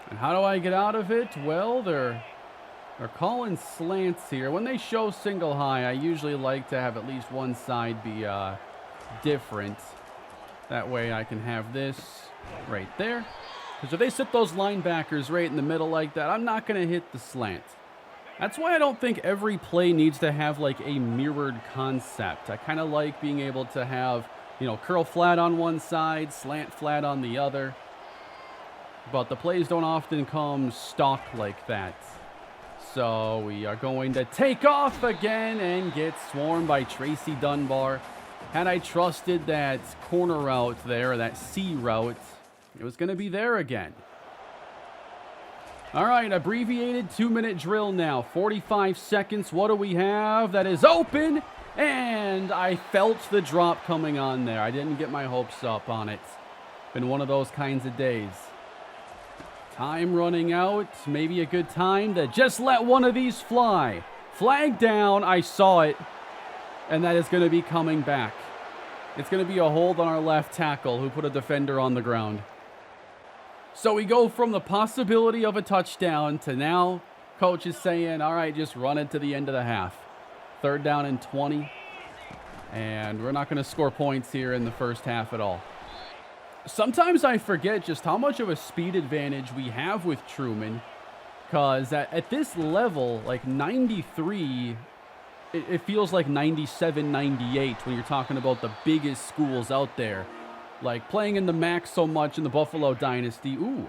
And how do I get out of it? Well, they're calling slants here. When they show single high, I usually like to have at least one side be different. That way I can have this right there. Because if they sit those linebackers right in the middle like that, I'm not going to hit the slant. That's why I don't think every play needs to have like a mirrored concept. I kind of like being able to have, you know, curl flat on one side, slant flat on the other. But the plays don't often come stock like that. So we are going to take off again and get swarmed by Tracy Dunbar. Had I trusted that corner route there, that C route, it was going to be there again. All right, abbreviated 2-minute drill now. 45 seconds. What do we have? That is open. And I felt the drop coming on there. I didn't get my hopes up on it. Been one of those kinds of days. Time running out. Maybe a good time to just let one of these fly. Flag down. I saw it. And that is going to be coming back. It's going to be a hold on our left tackle who put a defender on the ground. So we go from the possibility of a touchdown to now coach is saying, all right, just run it to the end of the half. 3rd down and 20. And we're not going to score points here in the first half at all. Sometimes I forget just how much of a speed advantage we have with Truman. Because at this level, like 93, it feels like 97, 98 when you're talking about the biggest schools out there. Like playing in the MAC so much in the Buffalo Dynasty. Ooh,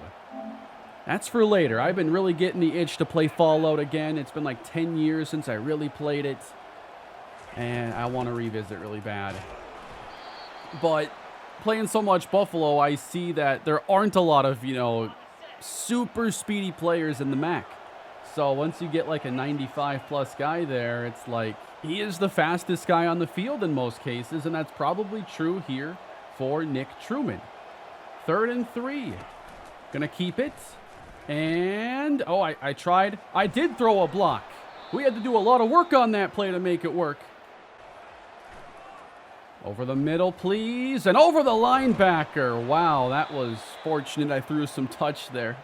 that's for later. I've been really getting the itch to play Fallout again. It's been like 10 years since I really played it. And I want to revisit really bad. But playing so much Buffalo, I see that there aren't a lot of, you know, super speedy players in the MAC. So once you get like a 95-plus guy there, it's like he is the fastest guy on the field in most cases. And that's probably true here for Nick Truman. 3rd and 3. Gonna keep it. And, oh, I tried. I did throw a block. We had to do a lot of work on that play to make it work. Over the middle, please. And over the linebacker. Wow, that was fortunate. I threw some touch there.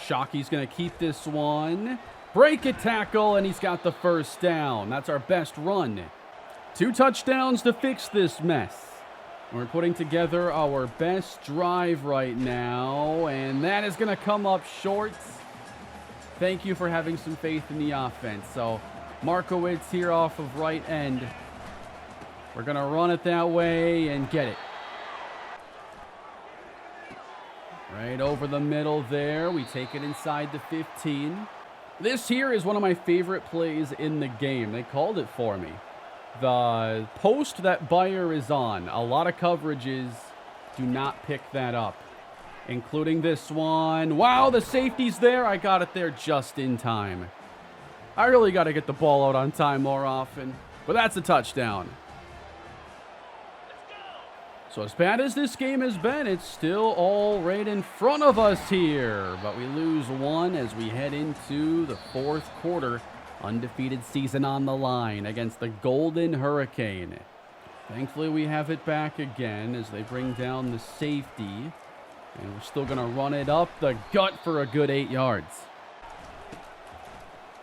Shockey's gonna keep this one. Break a tackle, and he's got the first down. That's our best run. 2 touchdowns to fix this mess. We're putting together our best drive right now, and that is going to come up short. Thank you for having some faith in the offense. So Markowitz here off of right end. We're going to run it that way and get it. Right over the middle there. We take it inside the 15. This here is one of my favorite plays in the game. They called it for me. The post that Bayer is on, a lot of coverages do not pick that up, including this one. Wow, the safety's there. I got it there just in time. I really got to get the ball out on time more often, but that's a touchdown. So as bad as this game has been, it's still all right in front of us here. But we lose one as we head into the fourth quarter. Undefeated season on the line against the Golden Hurricane. Thankfully, we have it back again as they bring down the safety. And we're still going to run it up the gut for a good 8 yards.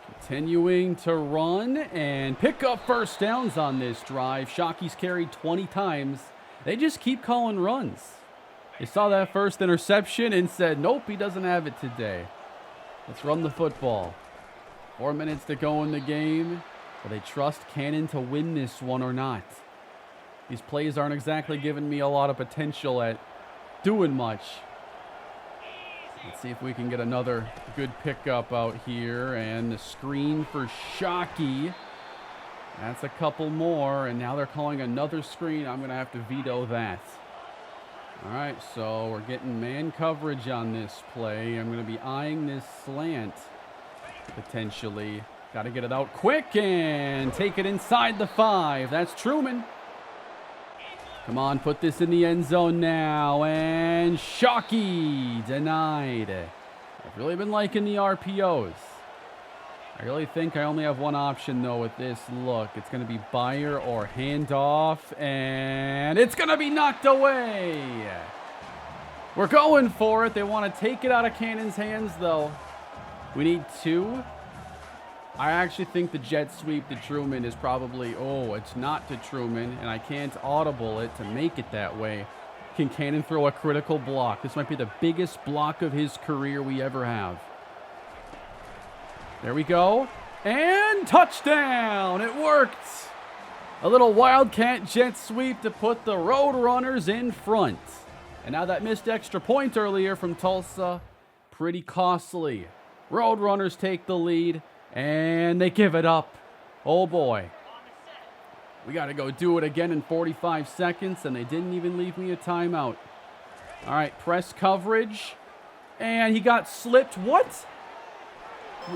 Continuing to run and pick up first downs on this drive. Shockey's carried 20 times. They just keep calling runs. They saw that first interception and said, nope, he doesn't have it today. Let's run the football. 4 minutes to go in the game. Will they trust Cannon to win this one or not? These plays aren't exactly giving me a lot of potential at doing much. Let's see if we can get another good pickup out here. And the screen for Shockey. That's a couple more. And now they're calling another screen. I'm going to have to veto that. All right, so we're getting man coverage on this play. I'm going to be eyeing this slant. Potentially. Got to get it out quick and take it inside the 5. That's Truman. Come on, put this in the end zone now. And Shockey denied. I've really been liking the RPOs. I really think I only have one option, though, with this look. It's going to be Bayer or handoff. And it's going to be knocked away. We're going for it. They want to take it out of Cannon's hands, though. We need 2. I actually think the jet sweep to Truman is probably, oh, it's not to Truman, and I can't audible it to make it that way. Can Cannon throw a critical block? This might be the biggest block of his career we ever have. There we go. And touchdown! It worked! A little Wildcat jet sweep to put the Roadrunners in front. And now that missed extra point earlier from Tulsa, pretty costly. Roadrunners take the lead, and they give it up. Oh, boy. We got to go do it again in 45 seconds, and they didn't even leave me a timeout. All right, press coverage, and he got slipped. What?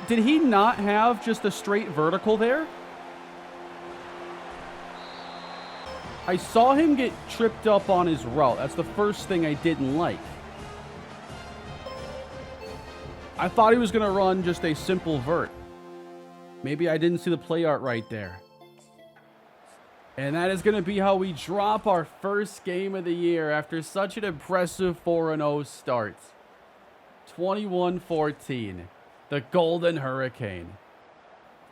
Did he not have just a straight vertical there? I saw him get tripped up on his route. That's the first thing I didn't like. I thought he was going to run just a simple vert. Maybe I didn't see the play art right there. And that is going to be how we drop our first game of the year after such an impressive 4-0 start. 21-14. The Golden Hurricane.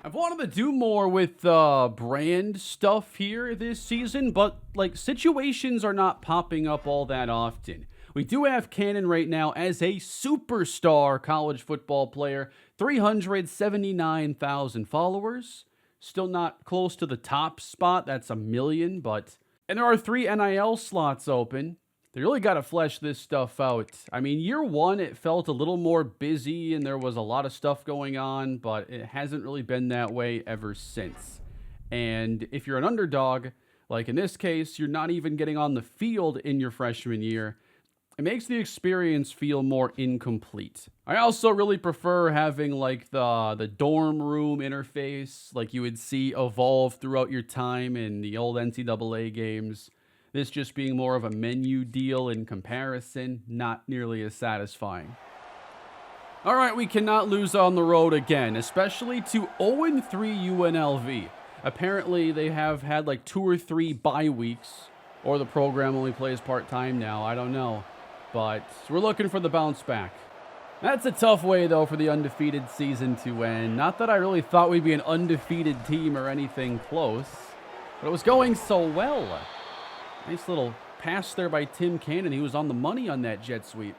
I've wanted to do more with brand stuff here this season, but like situations are not popping up all that often. We do have Cannon right now as a superstar college football player. 379,000 followers. Still not close to the top spot. That's 1 million, but... And there are 3 NIL slots open. They really got to flesh this stuff out. I mean, year 1, it felt a little more busy and there was a lot of stuff going on, but it hasn't really been that way ever since. And if you're an underdog, like in this case, you're not even getting on the field in your freshman year. It makes the experience feel more incomplete. I also really prefer having like the dorm room interface like you would see evolve throughout your time in the old NCAA games. This just being more of a menu deal in comparison, not nearly as satisfying. All right, we cannot lose on the road again, especially to 0-3 UNLV. Apparently, they have had like 2 or 3 bye weeks, or the program only plays part-time now, I don't know. But we're looking for the bounce back. That's a tough way, though, for the undefeated season to end. Not that I really thought we'd be an undefeated team or anything close, but it was going so well. Nice little pass there by Tim Cannon. He was on the money on that jet sweep.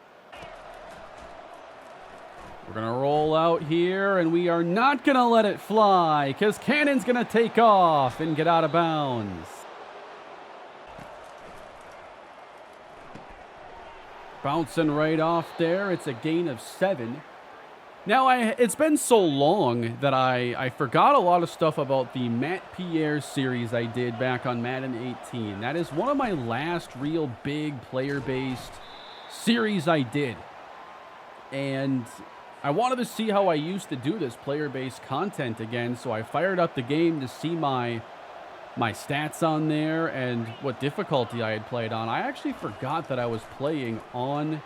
We're going to roll out here, and we are not going to let it fly because Cannon's going to take off and get out of bounds. Bouncing right off there. It's a gain of 7. Now, it's been so long that I forgot a lot of stuff about the Matt Pierre series I did back on Madden 18. That is one of my last real big player-based series I did. And I wanted to see how I used to do this player-based content again, so I fired up the game to see my stats on there and what difficulty I had played on. I actually forgot that I was playing on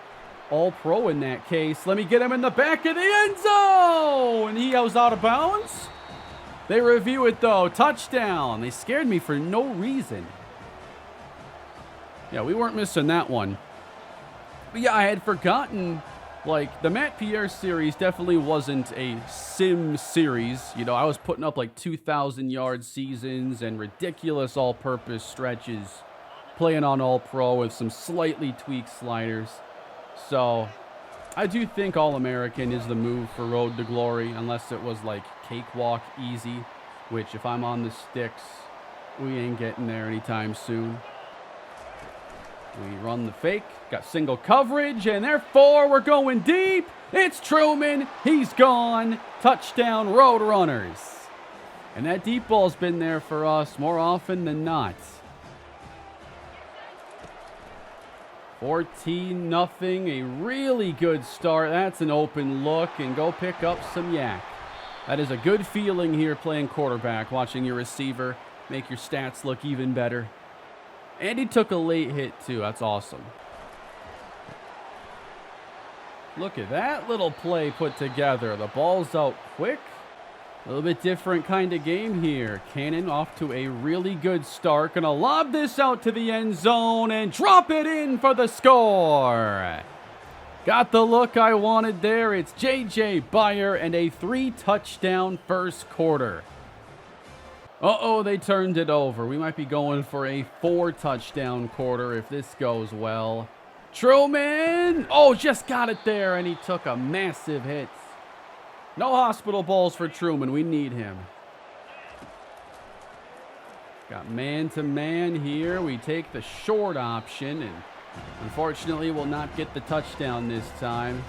All-Pro in that case. Let me get him in the back of the end zone! And he was out of bounds. They review it, though. Touchdown. They scared me for no reason. Yeah, we weren't missing that one. But yeah, I had forgotten. Like, the Matt Pierre series definitely wasn't a sim series. You know, I was putting up like 2,000-yard seasons and ridiculous all-purpose stretches, playing on All-Pro with some slightly tweaked sliders. So, I do think All-American is the move for Road to Glory, unless it was like cakewalk easy, which if I'm on the sticks, we ain't getting there anytime soon. We run the fake, got single coverage, and therefore we're going deep. It's Truman. He's gone. Touchdown, Roadrunners. And that deep ball's been there for us more often than not. 14-0, a really good start. That's an open look, and go pick up some yak. That is a good feeling here playing quarterback, watching your receiver make your stats look even better. And he took a late hit, too. That's awesome. Look at that little play put together. The ball's out quick. A little bit different kind of game here. Cannon off to a really good start. Gonna lob this out to the end zone and drop it in for the score. Got the look I wanted there. It's J.J. Beyer and a 3-touchdown first quarter. Uh-oh, they turned it over. We might be going for a 4-touchdown quarter if this goes well. Truman! Oh, just got it there, and he took a massive hit. No hospital balls for Truman. We need him. Got man-to-man here. We take the short option, and unfortunately will not get the touchdown this time.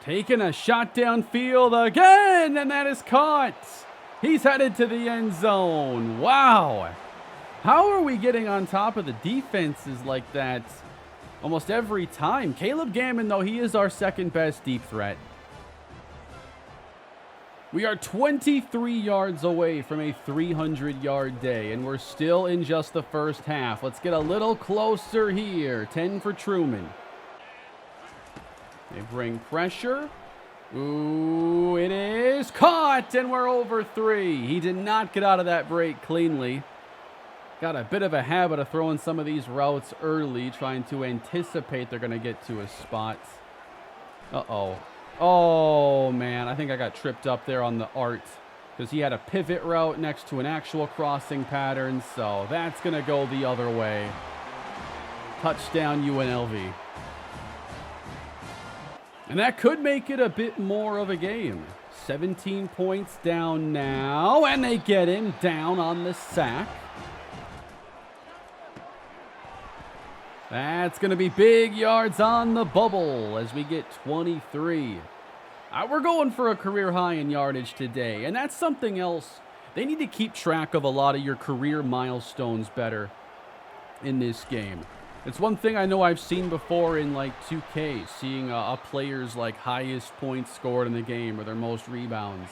Taking a shot downfield again, and that is caught. He's headed to the end zone. Wow. How are we getting on top of the defenses like that almost every time? Caleb Gammon, though, he is our second best deep threat. We are 23 yards away from a 300-yard day, and we're still in just the first half. Let's get a little closer here. 10 for Truman. They bring pressure. Ooh, it is caught, and we're over 3. He did not get out of that break cleanly. Got a bit of a habit of throwing some of these routes early, trying to anticipate they're going to get to a spot. Uh-oh. Oh, man, I think I got tripped up there on the art because he had a pivot route next to an actual crossing pattern, so that's going to go the other way. Touchdown, UNLV. And that could make it a bit more of a game. 17 points down now, and they get him down on the sack. That's going to be big yards on the bubble as we get 23. We're going for a career high in yardage today, and that's something else. They need to keep track of a lot of your career milestones better in this game. It's one thing I know I've seen before in like 2K, seeing a player's like highest points scored in the game or their most rebounds.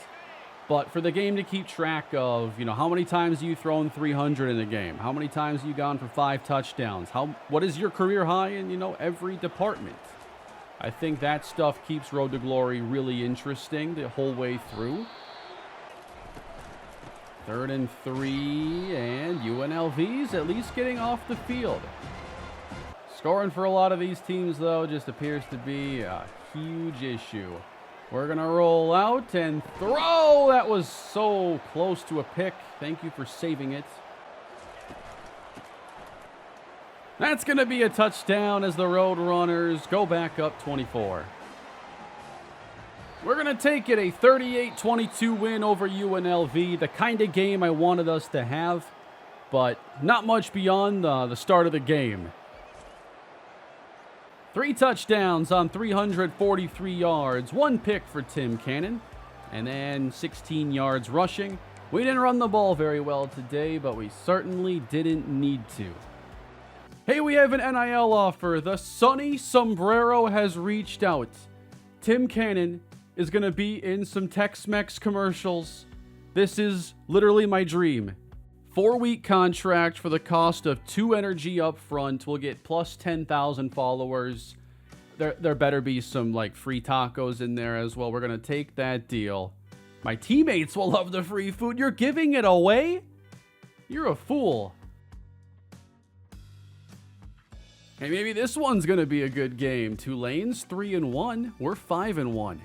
But for the game to keep track of, you know, how many times have you thrown 300 in the game? How many times have you gone for 5 touchdowns? What is your career high in, you know, every department? I think that stuff keeps Road to Glory really interesting the whole way through. 3rd and 3, and UNLV's at least getting off the field. Scoring for a lot of these teams, though, just appears to be a huge issue. We're going to roll out and throw. That was so close to a pick. Thank you for saving it. That's going to be a touchdown as the Roadrunners go back up 24. We're going to take it, a 38-22 win over UNLV, the kind of game I wanted us to have, but not much beyond the start of the game. 3 touchdowns on 343 yards, 1 pick for Tim Cannon, and then 16 yards rushing. We didn't run the ball very well today, but we certainly didn't need to. Hey, we have an NIL offer. The Sunny Sombrero has reached out. Tim Cannon is going to be in some Tex-Mex commercials. This is literally my dream. 4-week contract for the cost of 2 energy up front. We'll get plus 10,000 followers. There better be some like free tacos in there as well. We're going to take that deal. My teammates will love the free food. You're giving it away? You're a fool. Hey, maybe this one's going to be a good game. Tulane's 3-1. We're 5-1.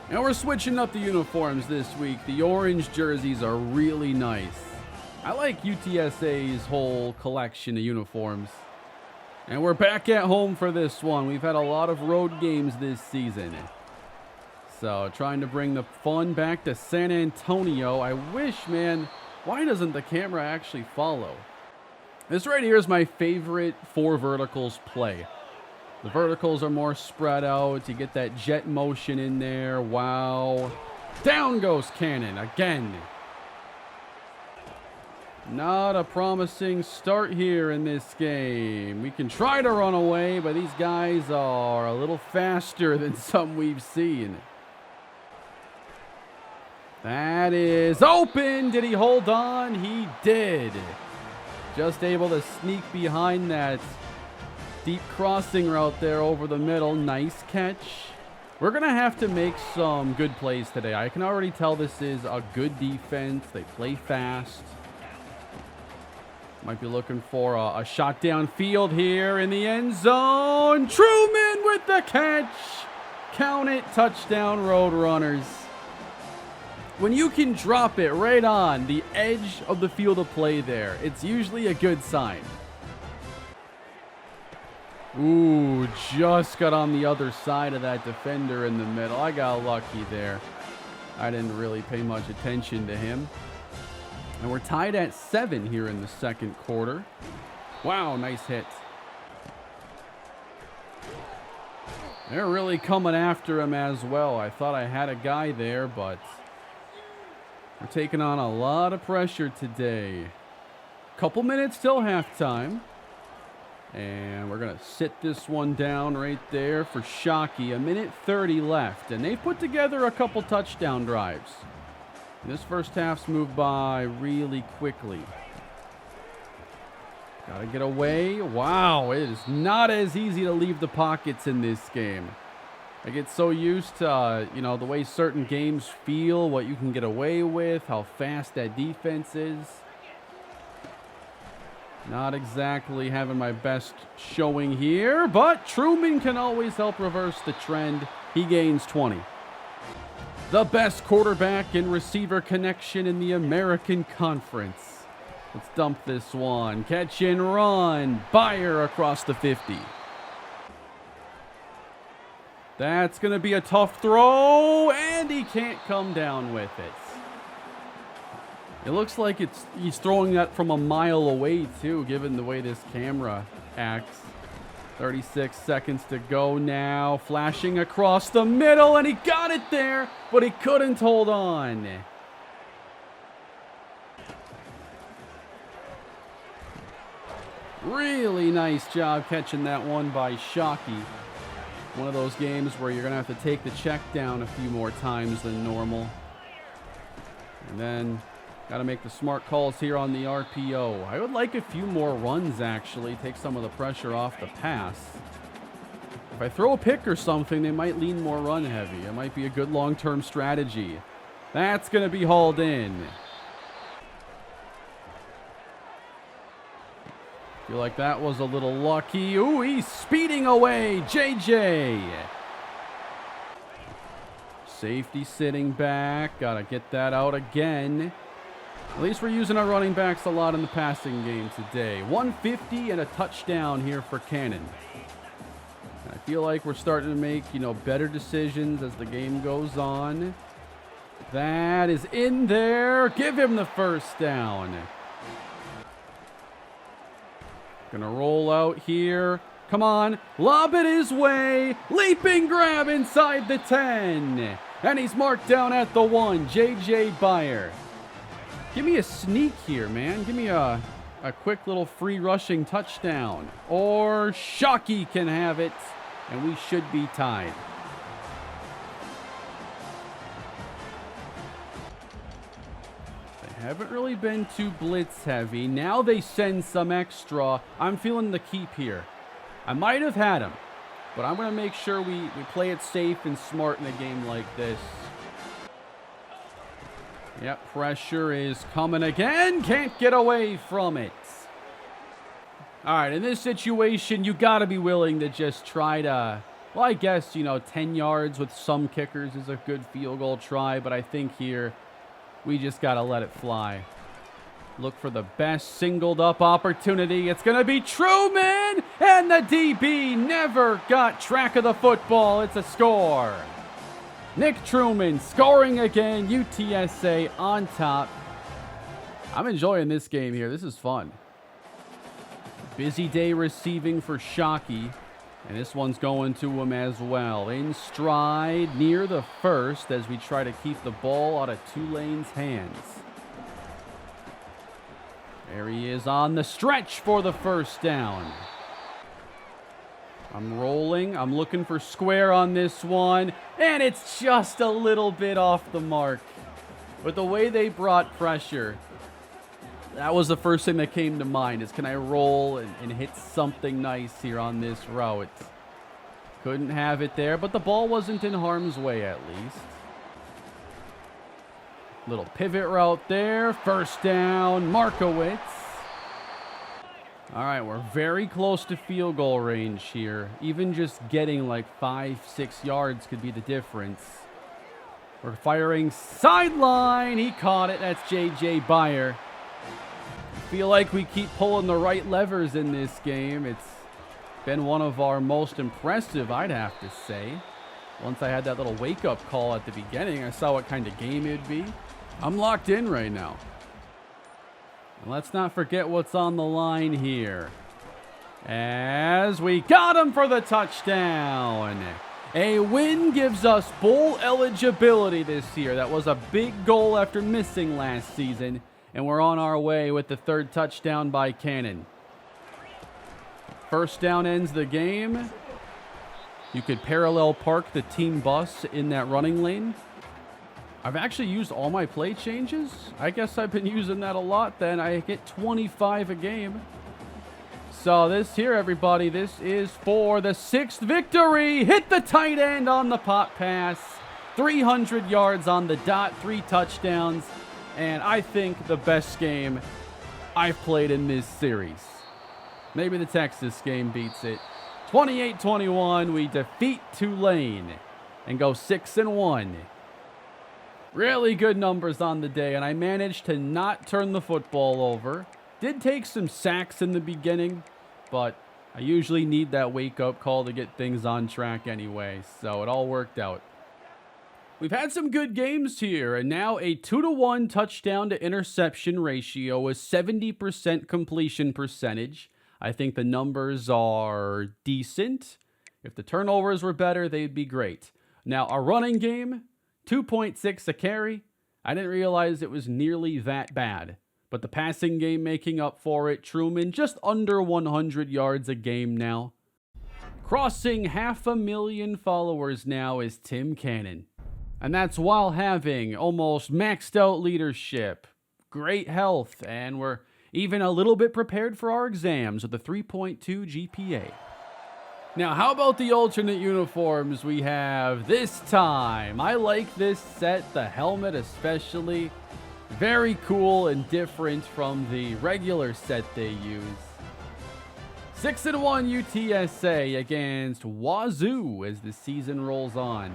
And we're switching up the uniforms this week. The orange jerseys are really nice. I like UTSA's whole collection of uniforms. And we're back at home for this one. We've had a lot of road games this season. So trying to bring the fun back to San Antonio. I wish, man, why doesn't the camera actually follow? This right here is my favorite 4 verticals play. The verticals are more spread out. You get that jet motion in there. Wow. Down goes Cannon again. Not a promising start here in this game. We can try to run away, but these guys are a little faster than some we've seen. That is open. Did he hold on? He did. Just able to sneak behind that deep crossing route there over the middle. Nice catch. We're going to have to make some good plays today. I can already tell this is a good defense. They play fast. Might be looking for a shot downfield here in the end zone. Truman with the catch. Count it. Touchdown, Roadrunners. When you can drop it right on the edge of the field of play there, it's usually a good sign. Ooh, just got on the other side of that defender in the middle. I got lucky there. I didn't really pay much attention to him. And we're tied at 7 here in the second quarter. Wow, nice hit. They're really coming after him as well. I thought I had a guy there, but we're taking on a lot of pressure today. Couple minutes till halftime. And we're going to sit this one down right there for Shockey. 1:30 left. And they've put together a couple touchdown drives. And this first half's moved by really quickly. Got to get away. Wow, it is not as easy to leave the pockets in this game. I get so used to, the way certain games feel, what you can get away with, how fast that defense is. Not exactly having my best showing here, but Truman can always help reverse the trend. He gains 20. The best quarterback and receiver connection in the American Conference. Let's dump this one. Catch and run. Bayer across the 50. That's going to be a tough throw, and he can't come down with it. It looks like he's throwing that from a mile away, too, given the way this camera acts. 36 seconds to go now. Flashing across the middle, and he got it there, but he couldn't hold on. Really nice job catching that one by Shockey. One of those games where you're going to have to take the check down a few more times than normal. And then got to make the smart calls here on the RPO. I would like a few more runs, actually. Take some of the pressure off the pass. If I throw a pick or something, they might lean more run heavy. It might be a good long-term strategy. That's going to be hauled in. Feel like that was a little lucky. Ooh, he's speeding away. JJ. Safety sitting back. Got to get that out again. At least we're using our running backs a lot in the passing game today. 150 and a touchdown here for Cannon. I feel like we're starting to make, better decisions as the game goes on. That is in there. Give him the first down. Gonna roll out here. Come on. Lob it his way. Leaping grab inside the 10. And he's marked down at the 1. J.J. Byer. Give me a sneak here, man. Give me a quick little free rushing touchdown. Or Shockey can have it. And we should be tied. They haven't really been too blitz heavy. Now they send some extra. I'm feeling the keep here. I might have had him, but I'm going to make sure we play it safe and smart in a game like this. Yep, pressure is coming again. Can't get away from it. All right, in this situation, you got to be willing to just try to, well, I guess, 10 yards with some kickers is a good field goal try, but I think here we just got to let it fly. Look for the best singled up opportunity. It's going to be Truman, and the DB never got track of the football. It's a score. Nick Truman scoring again. UTSA on top. I'm enjoying this game here. This is fun. Busy day receiving for Shockey. And this one's going to him as well. In stride near the first as we try to keep the ball out of Tulane's hands. There he is on the stretch for the first down. I'm rolling. I'm looking for square on this one. And it's just a little bit off the mark. But the way they brought pressure, that was the first thing that came to mind, is can I roll and hit something nice here on this route? Couldn't have it there, but the ball wasn't in harm's way at least. Little pivot route there. First down, Markowitz. All right, we're very close to field goal range here. Even just getting like 5-6 yards could be the difference. We're firing sideline. He caught it. That's J.J. Byer. I feel like we keep pulling the right levers in this game. It's been one of our most impressive, I'd have to say. Once I had that little wake-up call at the beginning, I saw what kind of game it'd be. I'm locked in right now. And let's not forget what's on the line here. As we got him for the touchdown. A win gives us bowl eligibility this year. That was a big goal after missing last season. And we're on our way with the third touchdown by Cannon. First down ends the game. You could parallel park the team bus in that running lane. I've actually used all my play changes. I guess I've been using that a lot then. I get 25 a game. So this here, everybody, this is for the 6th victory. Hit the tight end on the pop pass. 300 yards on the dot, 3 touchdowns. And I think the best game I've played in this series. Maybe the Texas game beats it. 28-21, we defeat Tulane and go 6-1. Really good numbers on the day, and I managed to not turn the football over. Did take some sacks in the beginning, but I usually need that wake-up call to get things on track anyway, so it all worked out. We've had some good games here, and now a 2-to-1 touchdown to interception ratio with 70% completion percentage. I think the numbers are decent. If the turnovers were better, they'd be great. Now, our running game, 2.6 a carry. I didn't realize it was nearly that bad. But the passing game making up for it. Truman just under 100 yards a game now. Crossing 500,000 followers now is Tim Cannon. And that's while having almost maxed out leadership, great health, and we're even a little bit prepared for our exams with a 3.2 GPA. Now, how about the alternate uniforms we have this time? I like this set, the helmet especially. Very cool and different from the regular set they use. 6-1 UTSA against Wazoo as the season rolls on.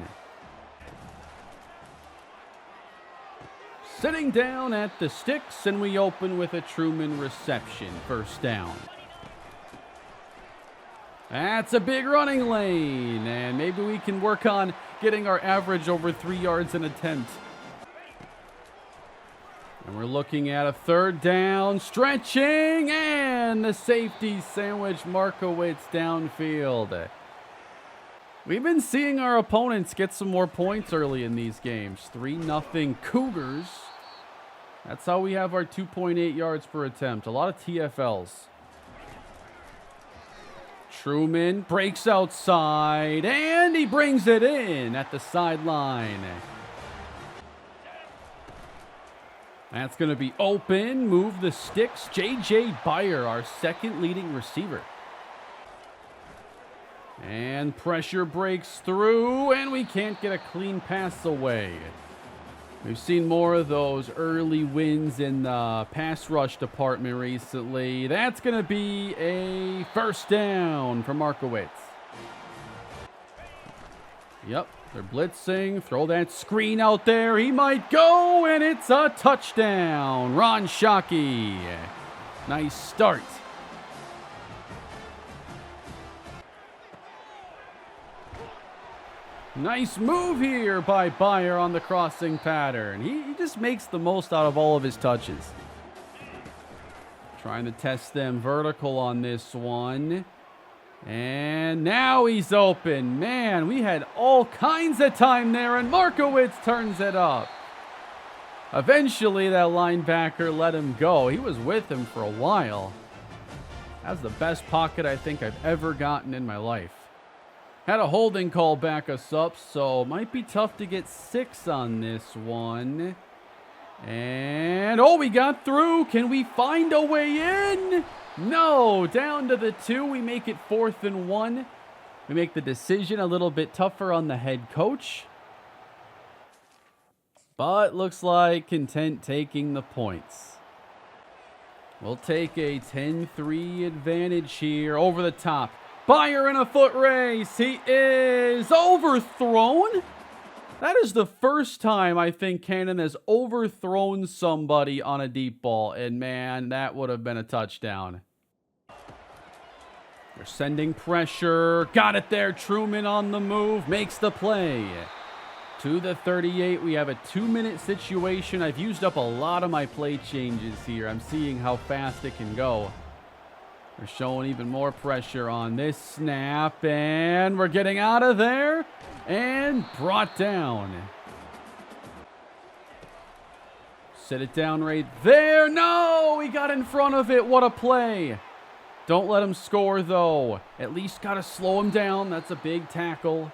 sitting down at the sticks, and we open with a Truman reception. First down. That's a big running lane, and maybe we can work on getting our average over 3 yards an attempt. And we're looking at a third down, stretching, and the safety sandwich Markowitz downfield. We've been seeing our opponents get some more points early in these games. 3-0 Cougars. That's how we have our 2.8 yards per attempt. A lot of TFLs. Truman breaks outside, and he brings it in at the sideline. That's going to be open. Move the sticks. J.J. Beyer, our second leading receiver. And pressure breaks through, and we can't get a clean pass away. We've seen more of those early wins in the pass rush department recently. That's going to be a first down for Markowitz. Yep, they're blitzing. Throw that screen out there. He might go, and it's a touchdown. Ron Shockey. Nice start. Nice move here by Beyer on the crossing pattern. He just makes the most out of all of his touches. Trying to test them vertical on this one. And now he's open. Man, we had all kinds of time there, and Markowitz turns it up. Eventually, that linebacker let him go. He was with him for a while. That's the best pocket I think I've ever gotten in my life. Had a holding call back us up, so might be tough to get 6 on this one. And, oh, we got through. Can we find a way in? No, down to the 2. We make it 4th and 1. We make the decision a little bit tougher on the head coach. But looks like content taking the points. We'll take a 10-3 advantage here over the top. Beyer in a foot race. He is overthrown. That is the first time I think Cannon has overthrown somebody on a deep ball. And man, that would have been a touchdown. They're sending pressure. Got it there. Truman on the move. Makes the play. To the 38. We have a 2-minute situation. I've used up a lot of my play changes here. I'm seeing how fast it can go. They're showing even more pressure on this snap, and we're getting out of there and brought down. Sit it down right there. No, he got in front of it. What a play. Don't let him score, though. At least got to slow him down. That's a big tackle.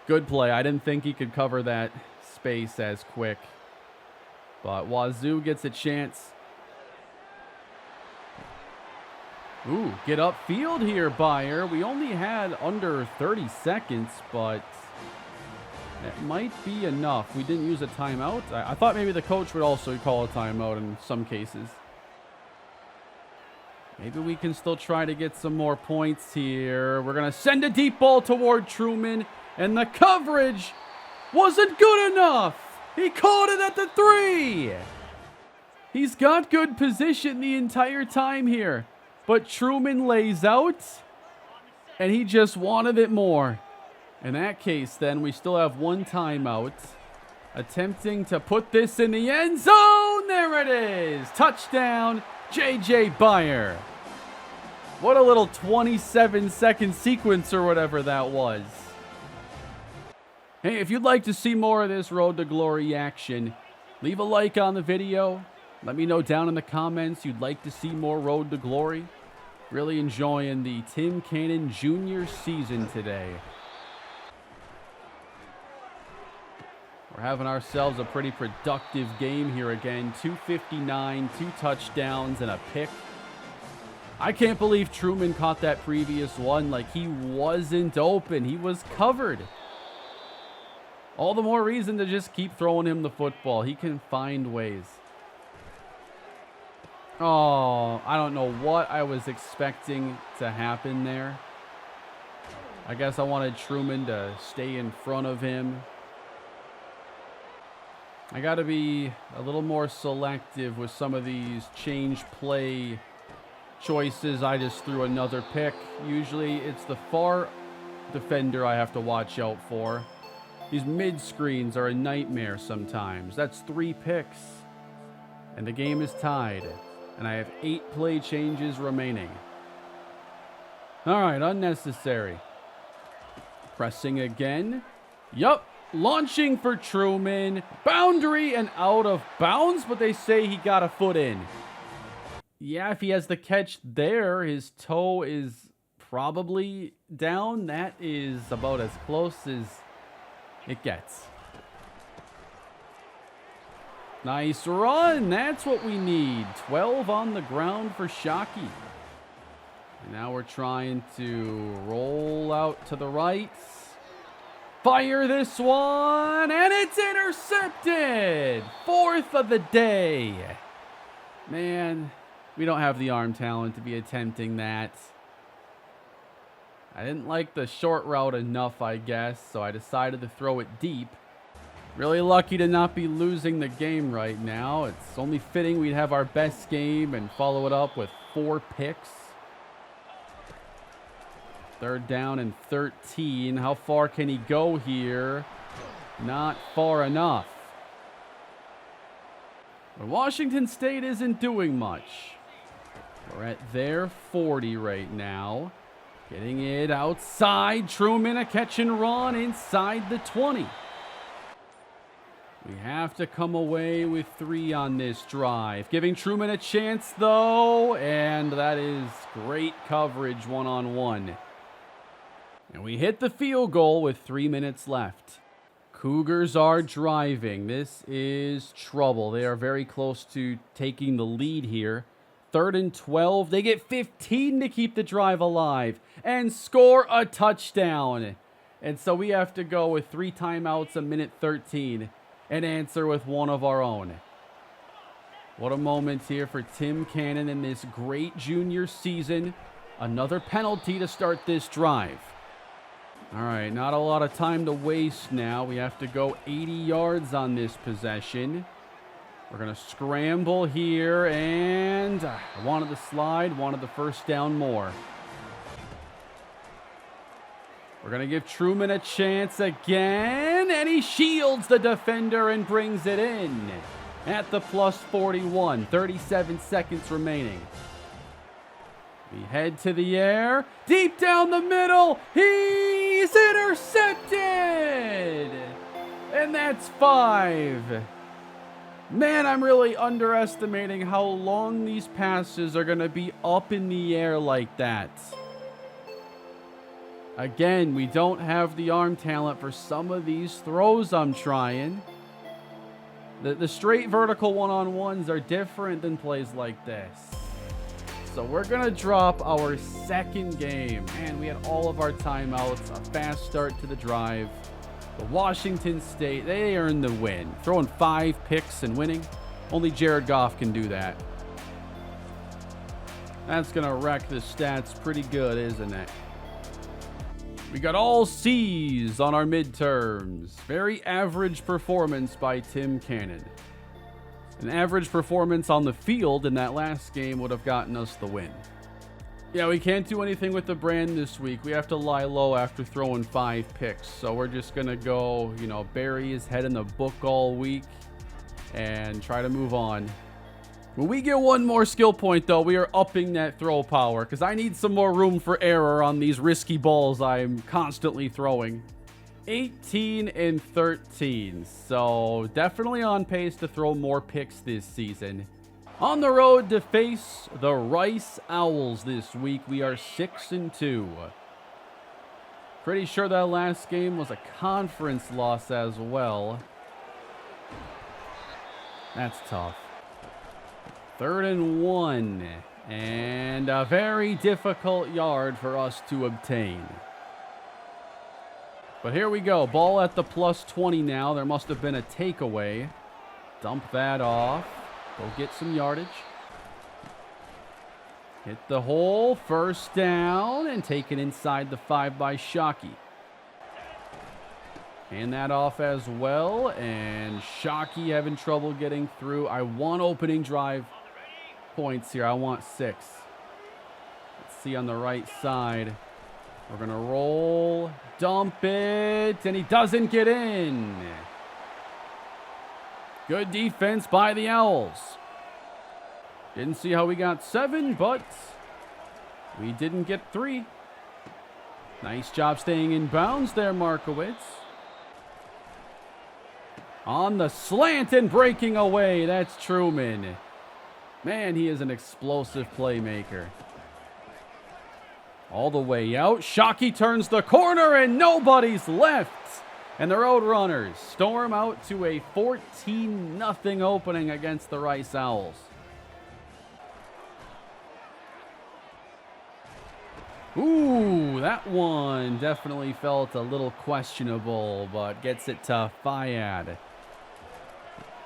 Good play. I didn't think he could cover that space as quick. But Wazoo gets a chance. Ooh, get upfield here, Beyer. We only had under 30 seconds, but that might be enough. We didn't use a timeout. I thought maybe the coach would also call a timeout in some cases. Maybe we can still try to get some more points here. We're going to send a deep ball toward Truman, and the coverage wasn't good enough. He caught it at the 3. He's got good position the entire time here. But Truman lays out, and he just wanted it more. In that case, then, we still have one timeout. Attempting to put this in the end zone. There it is. Touchdown, J.J. Beyer. What a little 27-second sequence or whatever that was. Hey, if you'd like to see more of this Road to Glory action, leave a like on the video. Let me know down in the comments you'd like to see more Road to Glory. Really enjoying the Tim Cannon Jr. season today. We're having ourselves a pretty productive game here again. 259, 2 touchdowns, and a pick. I can't believe Truman caught that previous one. Like, he wasn't open. He was covered. All the more reason to just keep throwing him the football. He can find ways. Oh, I don't know what I was expecting to happen there. I guess I wanted Truman to stay in front of him. I got to be a little more selective with some of these change play choices. I just threw another pick. Usually it's the far defender I have to watch out for. These mid screens are a nightmare sometimes. That's 3 picks. And the game is tied. And I have 8 play changes remaining. All right, unnecessary. Pressing again. Yup. Launching for Truman. Boundary and out of bounds, but they say he got a foot in. Yeah, if he has the catch there, his toe is probably down. That is about as close as it gets. Nice run. That's what we need. 12 on the ground for Shockey. And now we're trying to roll out to the right. Fire this one, and it's intercepted. 4th of the day. Man, we don't have the arm talent to be attempting that. I didn't like the short route enough, I guess, so I decided to throw it deep. Really lucky to not be losing the game right now. It's only fitting we'd have our best game and follow it up with 4 picks. 3rd down and 13. How far can he go here? Not far enough. But Washington State isn't doing much. We're at their 40 right now. Getting it outside. Truman, a catch and run inside the 20. We have to come away with 3 on this drive. Giving Truman a chance, though. And that is great coverage one-on-one. And we hit the field goal with 3 minutes left. Cougars are driving. This is trouble. They are very close to taking the lead here. 3rd and 12. They get 15 to keep the drive alive and score a touchdown. And so we have to go with 3 timeouts a minute 13 and answer with one of our own. What a moment here for Tim Cannon in this great junior season. Another penalty to start this drive. All right, not a lot of time to waste now. We have to go 80 yards on this possession. We're going to scramble here, and I wanted the slide, wanted the first down more. We're going to give Truman a chance again, and he shields the defender and brings it in at the plus 41. 37 seconds remaining. We head to the air, deep down the middle, he's intercepted! And that's 5. Man, I'm really underestimating how long these passes are going to be up in the air like that. Again, we don't have the arm talent for some of these throws I'm trying. The straight vertical one-on-ones are different than plays like this. So we're going to drop our 2nd game. Man, we had all of our timeouts, a fast start to the drive. But Washington State, they earned the win. Throwing 5 picks and winning. Only Jared Goff can do that. That's going to wreck the stats pretty good, isn't it? We got all C's on our midterms. Very average performance by Tim Cannon. An average performance on the field in that last game would have gotten us the win. Yeah, we can't do anything with the brand this week. We have to lie low after throwing 5 picks. So we're just going to go, bury his head in the book all week and try to move on. When we get 1 more skill point, though, we are upping that throw power because I need some more room for error on these risky balls I'm constantly throwing. 18 and 13, so definitely on pace to throw more picks this season. On the road to face the Rice Owls this week, we are 6-2. Pretty sure that last game was a conference loss as well. That's tough. 3rd and 1, and a very difficult yard for us to obtain. But here we go. Ball at the plus 20 now. There must have been a takeaway. Dump that off. Go get some yardage. Hit the hole. 1st down. And taken inside the 5 by Shockey. Hand that off as well. And Shockey having trouble getting through. I want opening drive points here. I want 6. Let's see on the right side. We're going to roll. Dump it. And he doesn't get in. Good defense by the Owls. Didn't see how we got 7, but we didn't get 3. Nice job staying in bounds there, Markowitz. On the slant and breaking away, that's Truman. Man, he is an explosive playmaker. All the way out. Shockey turns the corner and nobody's left. And the Roadrunners storm out to a 14-0 opening against the Rice Owls. Ooh, that one definitely felt a little questionable, but gets it to Fayad.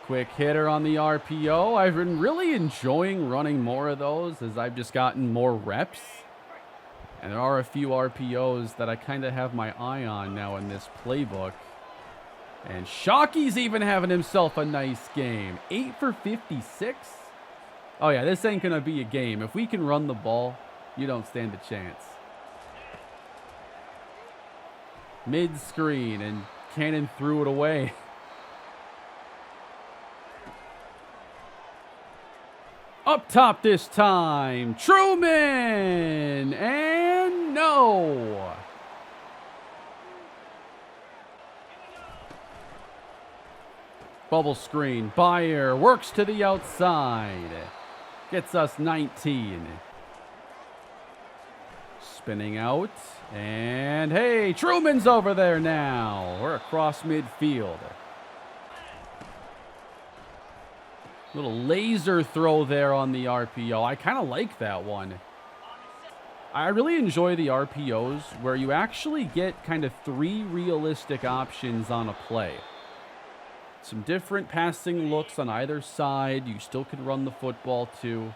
Quick hitter on the RPO. I've been really enjoying running more of those as I've just gotten more reps. And there are a few RPOs that I kind of have my eye on now in this playbook. And Shockey's even having himself a nice game. 8 for 56. Oh yeah, this ain't going to be a game. If we can run the ball, you don't stand a chance. Mid-screen, and Cannon threw it away. Up top this time, Truman, and no. Bubble screen, Bayer works to the outside. Gets us 19. Spinning out, and hey, Truman's over there now. We're across midfield. Little laser throw there on the RPO. I kind of like that one. I really enjoy the RPOs where you actually get kind of 3 realistic options on a play. Some different passing looks on either side. You still can run the football too.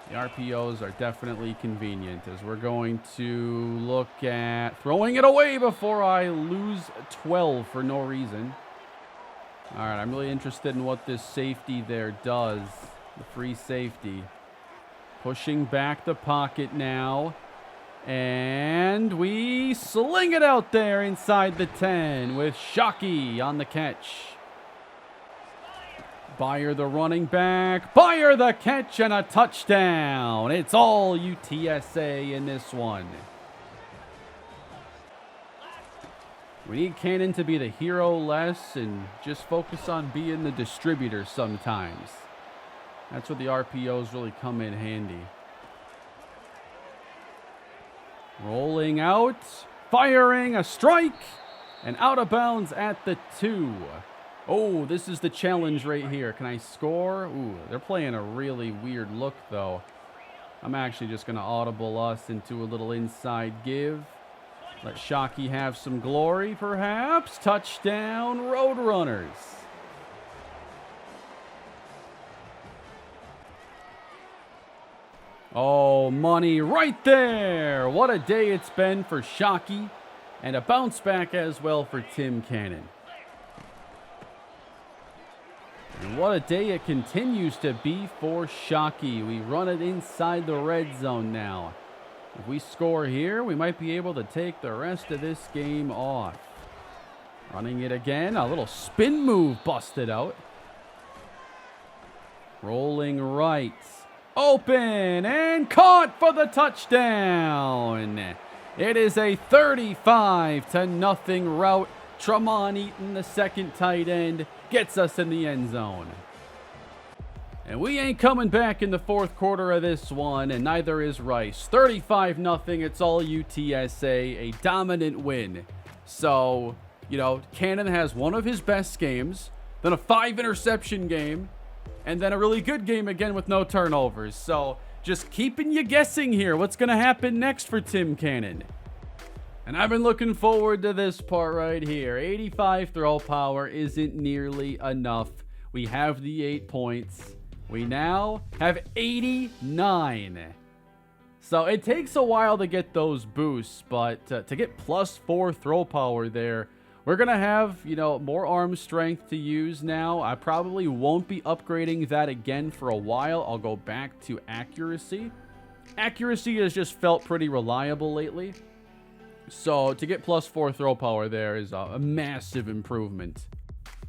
The RPOs are definitely convenient as we're going to look at throwing it away before I lose 12 for no reason. All right, I'm really interested in what this safety there does. The free safety. Pushing back the pocket now. And we sling it out there inside the 10 with Shockey on the catch. Bayer the running back. Bayer the catch and a touchdown. It's all UTSA in this one. We need Cannon to be the hero less and just focus on being the distributor sometimes. That's where the RPOs really come in handy. Rolling out, firing a strike, and out of bounds at the 2. Oh, this is the challenge right here. Can I score? Ooh, they're playing a really weird look, though. I'm actually just going to audible us into a little inside give. Let Shockey have some glory, perhaps. Touchdown, Roadrunners. Oh, money right there. What a day it's been for Shockey. And a bounce back as well for Tim Cannon. And what a day it continues to be for Shockey. We run it inside the red zone now. If we score here, we might be able to take the rest of this game off. Running it again. A little spin move busted out. Rolling right. Open and caught for the touchdown. It is a 35-0 route. Tramon Eaton, the second tight end, gets us in the end zone. And we ain't coming back in the fourth quarter of this one, and neither is Rice. 35-0, it's all UTSA, a dominant win. So, you know, Cannon has one of his best games, then a 5-interception game, and then a really good game again with no turnovers. So, just keeping you guessing here. What's going to happen next for Tim Cannon? And I've been looking forward to this part right here. 85 throw power isn't nearly enough. We have the 8 points. We now have 89. So it takes a while to get those boosts, but to get +4 throw power there, We're going to have, more arm strength to use now. I probably won't be upgrading that again for a while. I'll go back to accuracy. Accuracy has just felt pretty reliable lately. So to get +4 throw power there is a massive improvement.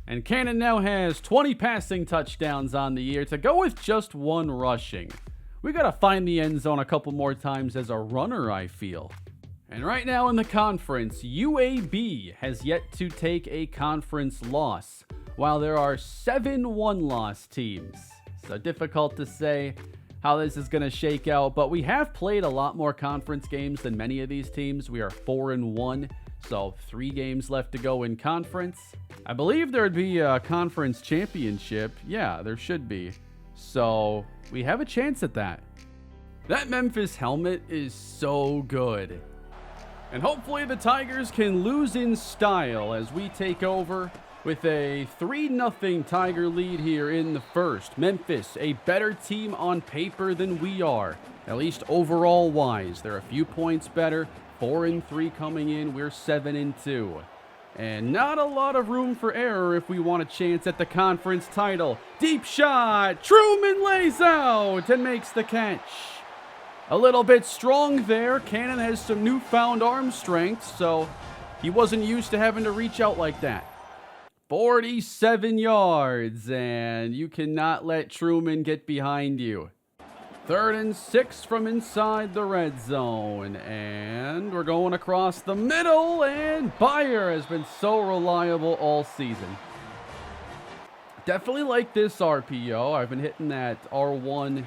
And Cannon now has 20 passing touchdowns on the year to go with just 1 rushing. We got to find the end zone a couple more times as a runner, I feel. And right now in the conference, UAB has yet to take a conference loss, while there are 7 one-loss teams. So difficult to say how this is going to shake out, but we have played a lot more conference games than many of these teams. We are 4-1, so 3 games left to go in conference. I believe there would be a conference championship. Yeah, there should be. So we have a chance at that. That Memphis helmet is so good. And hopefully the Tigers can lose in style as we take over with a 3-0 Tiger lead here in the first. Memphis, a better team on paper than we are, at least overall wise. They're a few points better, 4-3 coming in, we're 7-2. And not a lot of room for error if we want a chance at the conference title. Deep shot, Truman lays out and makes the catch. A little bit strong there. Cannon has some newfound arm strength, so he wasn't used to having to reach out like that. 47 yards, and you cannot let Truman get behind you. 3rd and 6 from inside the red zone, and we're going across the middle, and Bayer has been so reliable all season. Definitely like this RPO. I've been hitting that R1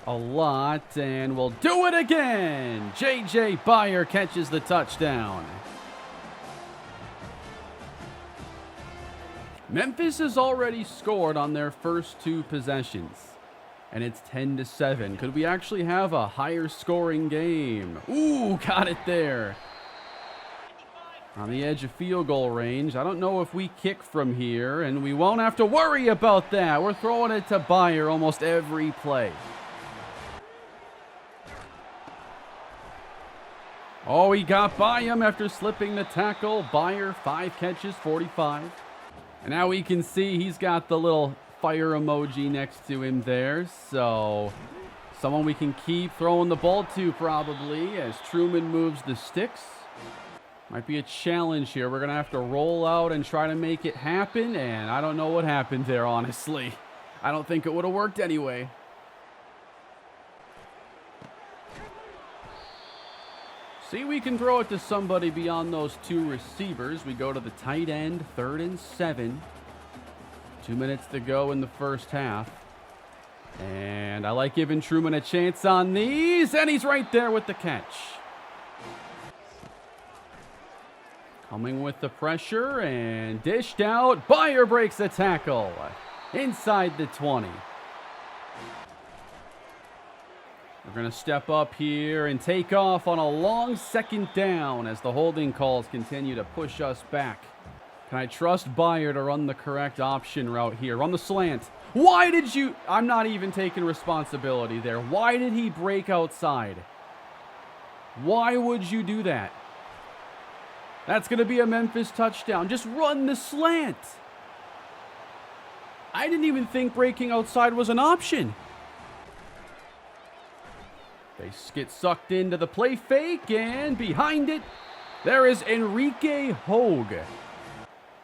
a lot, and we'll do it again. J.J. Bayer catches the touchdown. Memphis has already scored on their first 2 possessions, and it's 10-7. Could we actually have a higher scoring game? Ooh, got it there. On the edge of field goal range. I don't know if we kick from here, and we won't have to worry about that. We're throwing it to Bayer almost every play. Oh, he got by him after slipping the tackle. Bayer, 5 catches, 45. And now we can see he's got the little fire emoji next to him there. So someone we can keep throwing the ball to probably as Truman moves the sticks. Might be a challenge here. We're going to have to roll out and try to make it happen. And I don't know what happened there, honestly. I don't think it would have worked anyway. See, we can throw it to somebody beyond those 2 receivers. We go to the tight end, 3rd and 7. 2 minutes to go in the first half. And I like giving Truman a chance on these, and he's right there with the catch. Coming with the pressure and dished out. Bayer breaks the tackle inside the 20. We're going to step up here and take off on a long 2nd down as the holding calls continue to push us back. Can I trust Bayer to run the correct option route here? Run the slant. Why did you... I'm not even taking responsibility there. Why did he break outside? Why would you do that? That's going to be a Memphis touchdown. Just run the slant. I didn't even think breaking outside was an option. They get sucked into the play fake, and behind it, there is Enrique Hogue.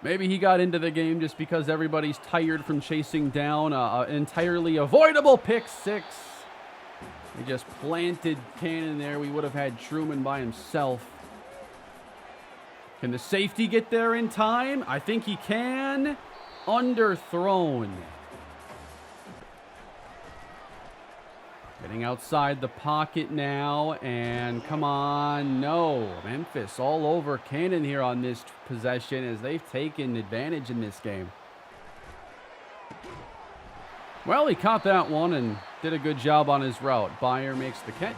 Maybe he got into the game just because everybody's tired from chasing down an entirely avoidable pick 6. They just planted Cannon there. We would have had Truman by himself. Can the safety get there in time? I think he can. Underthrown. Getting outside the pocket now, and come on, no. Memphis all over Cannon here on this possession as they've taken advantage in this game. Well, he caught that one and did a good job on his route. Bayer makes the catch.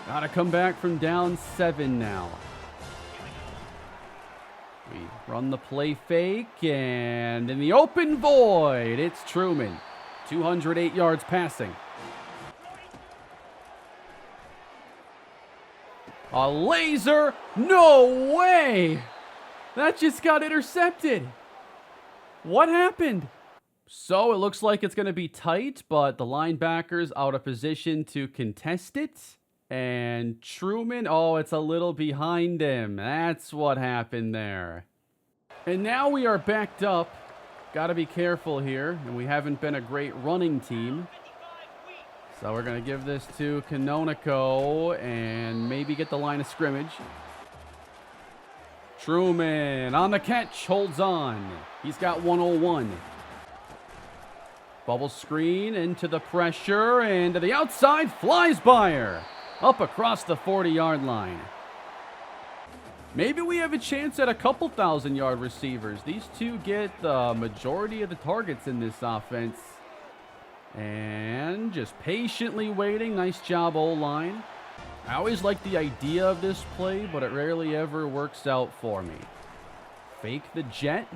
Got to come back from down 7 now. We run the play fake, and in the open void, it's Truman. 208 yards passing. A laser? No way! That just got intercepted. What happened? So it looks like it's going to be tight, but the linebacker's out of position to contest it. And Truman, oh, it's a little behind him. That's what happened there. And now we are backed up. Got to be careful here. And we haven't been a great running team. So we're going to give this to Canonico and maybe get the line of scrimmage. Truman on the catch, holds on. He's got 101. Bubble screen into the pressure and to the outside, flies by her. Up across the 40-yard line. Maybe we have a chance at a couple thousand-yard receivers. These two get the majority of the targets in this offense. And just patiently waiting. Nice job, O-line. I always like the idea of this play, but it rarely ever works out for me. Fake the jet.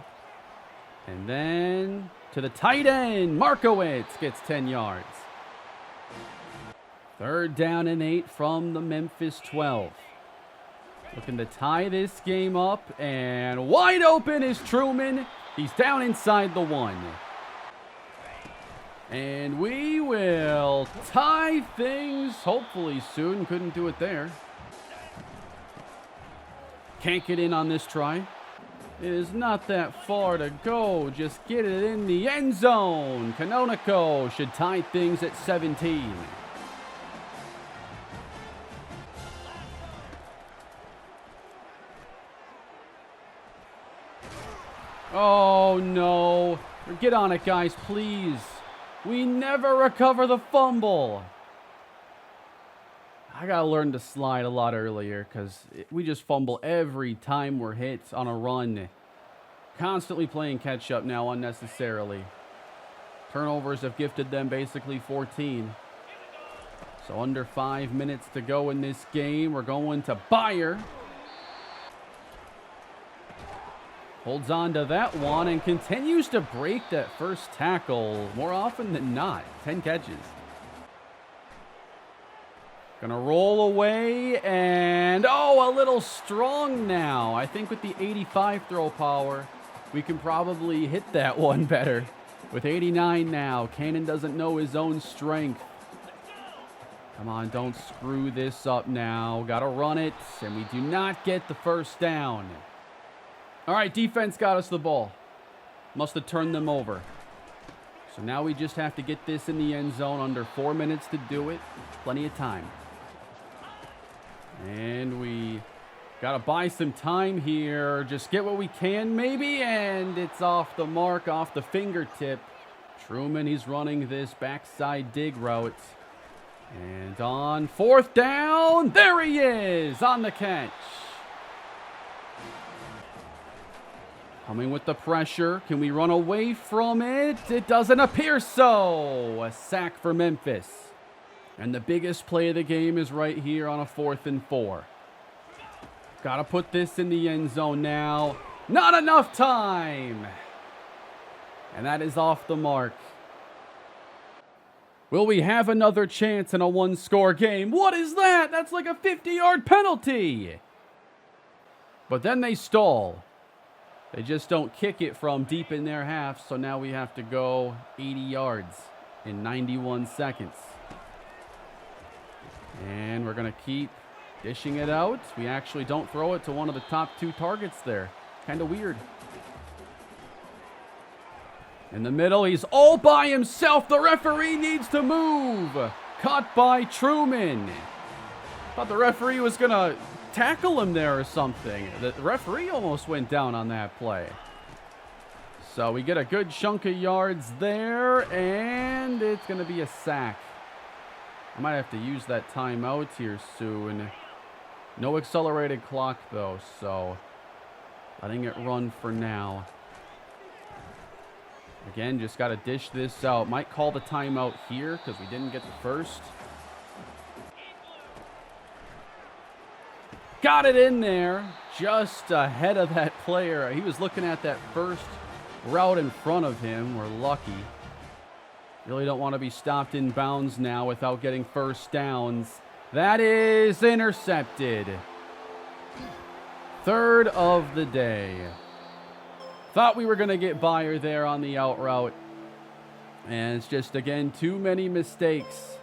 And then to the tight end. Markowitz gets 10 yards. 3rd down and 8 from the Memphis 12. Looking to tie this game up. And wide open is Truman. He's down inside the 1. And we will tie things hopefully soon. Couldn't do it there. Can't get in on this try. It is not that far to go. Just get it in the end zone. Canonico should tie things at 17. Oh, no. Get on it, guys, please. We never recover the fumble. I got to learn to slide a lot earlier because we just fumble every time we're hit on a run. Constantly playing catch up now unnecessarily. Turnovers have gifted them basically 14. So under 5 minutes to go in this game. We're going to Bayer. Holds on to that one and continues to break that first tackle more often than not. 10 catches. Gonna roll away and, oh, a little strong now. I think with the 85 throw power, we can probably hit that one better. With 89 now, Cannon doesn't know his own strength. Come on, don't screw this up now. Gotta run it, and we do not get the first down. All right, defense got us the ball. Must have turned them over. So now we just have to get this in the end zone. Under 4 minutes to do it. Plenty of time. And we got to buy some time here. Just get what we can maybe. And it's off the mark, off the fingertip. Truman, he's running this backside dig route. And on 4th down, there he is on the catch. Coming with the pressure. Can we run away from it? It doesn't appear so. A sack for Memphis. And the biggest play of the game is right here on a 4th and 4. Got to put this in the end zone now. Not enough time. And that is off the mark. Will we have another chance in a one-score game? What is that? That's like a 50-yard penalty. But then they stall. They just don't kick it from deep in their half, so now we have to go 80 yards in 91 seconds. And we're going to keep dishing it out. We actually don't throw it to one of the top 2 targets there. Kind of weird. In the middle, he's all by himself. The referee needs to move. Caught by Truman. Thought the referee was going to tackle him there or something. The referee almost went down on that play. So we get a good chunk of yards there, and it's going to be a sack. I might have to use that timeout here soon. No accelerated clock, though, so letting it run for now. Again, just got to dish this out. Might call the timeout here because we didn't get the first. Got it in there, just ahead of that player. He was looking at that first route in front of him. We're lucky. Really don't want to be stopped in bounds now without getting first downs. That is intercepted. Third of the day. Thought we were going to get Bayer there on the out route. And it's just, again, too many mistakes.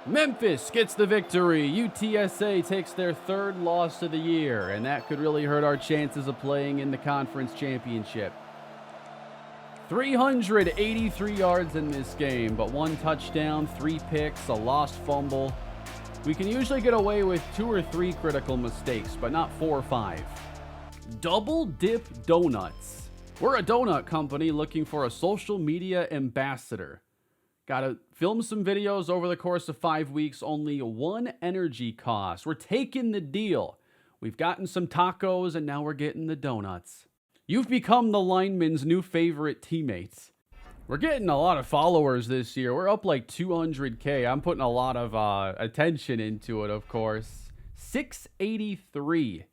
Memphis gets the victory. UTSA takes their third loss of the year, and that could really hurt our chances of playing in the conference championship. 383 yards in this game, but 1 touchdown, 3 picks, a lost fumble. We can usually get away with 2 or 3 critical mistakes, but not 4 or 5. Double Dip Donuts. We're a donut company looking for a social media ambassador. Gotta film some videos over the course of 5 weeks, only 1 energy cost. We're taking the deal. We've gotten some tacos and now we're getting the donuts. You've become the lineman's new favorite teammates. We're getting a lot of followers this year. We're up like 200K. I'm putting a lot of attention into it, of course. 683.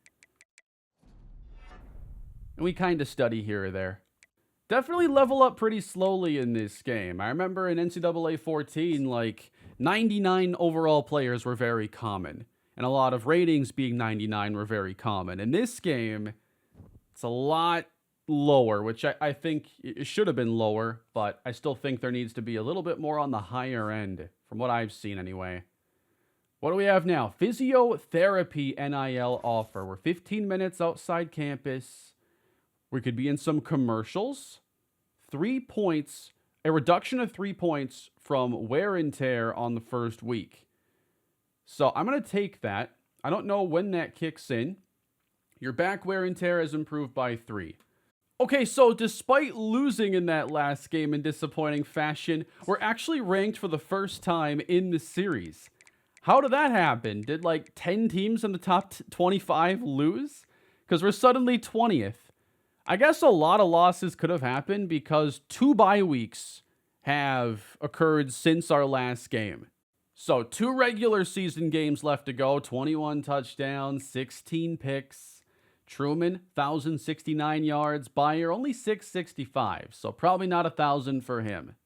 And we kind of study here or there. Definitely level up pretty slowly in this game. I remember in NCAA 14, like 99 overall players were very common. And a lot of ratings being 99 were very common. In this game, it's a lot lower, which I think it should have been lower, but I still think there needs to be a little bit more on the higher end, from what I've seen anyway. What do we have now? Physiotherapy NIL offer. We're 15 minutes outside campus. We could be in some commercials. 3 points, a reduction of 3 points from wear and tear on the first week. So I'm going to take that. I don't know when that kicks in. Your back wear and tear has improved by 3. Okay, so despite losing in that last game in disappointing fashion, we're actually ranked for the first time in the series. How did that happen? Did like 10 teams in the top 25 lose? Because we're suddenly 20th. I guess a lot of losses could have happened because 2 bye weeks have occurred since our last game. So 2 regular season games left to go, 21 touchdowns, 16 picks. Truman, 1,069 yards. Bayer, only 665, so probably not 1,000 for him.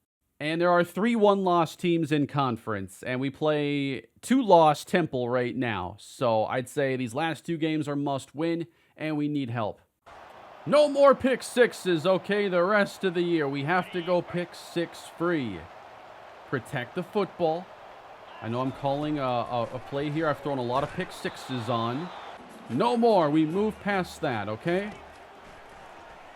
And there are 3 one-loss teams in conference, and we play 2-loss Temple right now. So I'd say these last 2 games are must-win, and we need help. No more pick sixes, okay? The rest of the year, we have to go pick 6 free. Protect the football. I know I'm calling a play here. I've thrown a lot of pick sixes on. No more. We move past that, okay?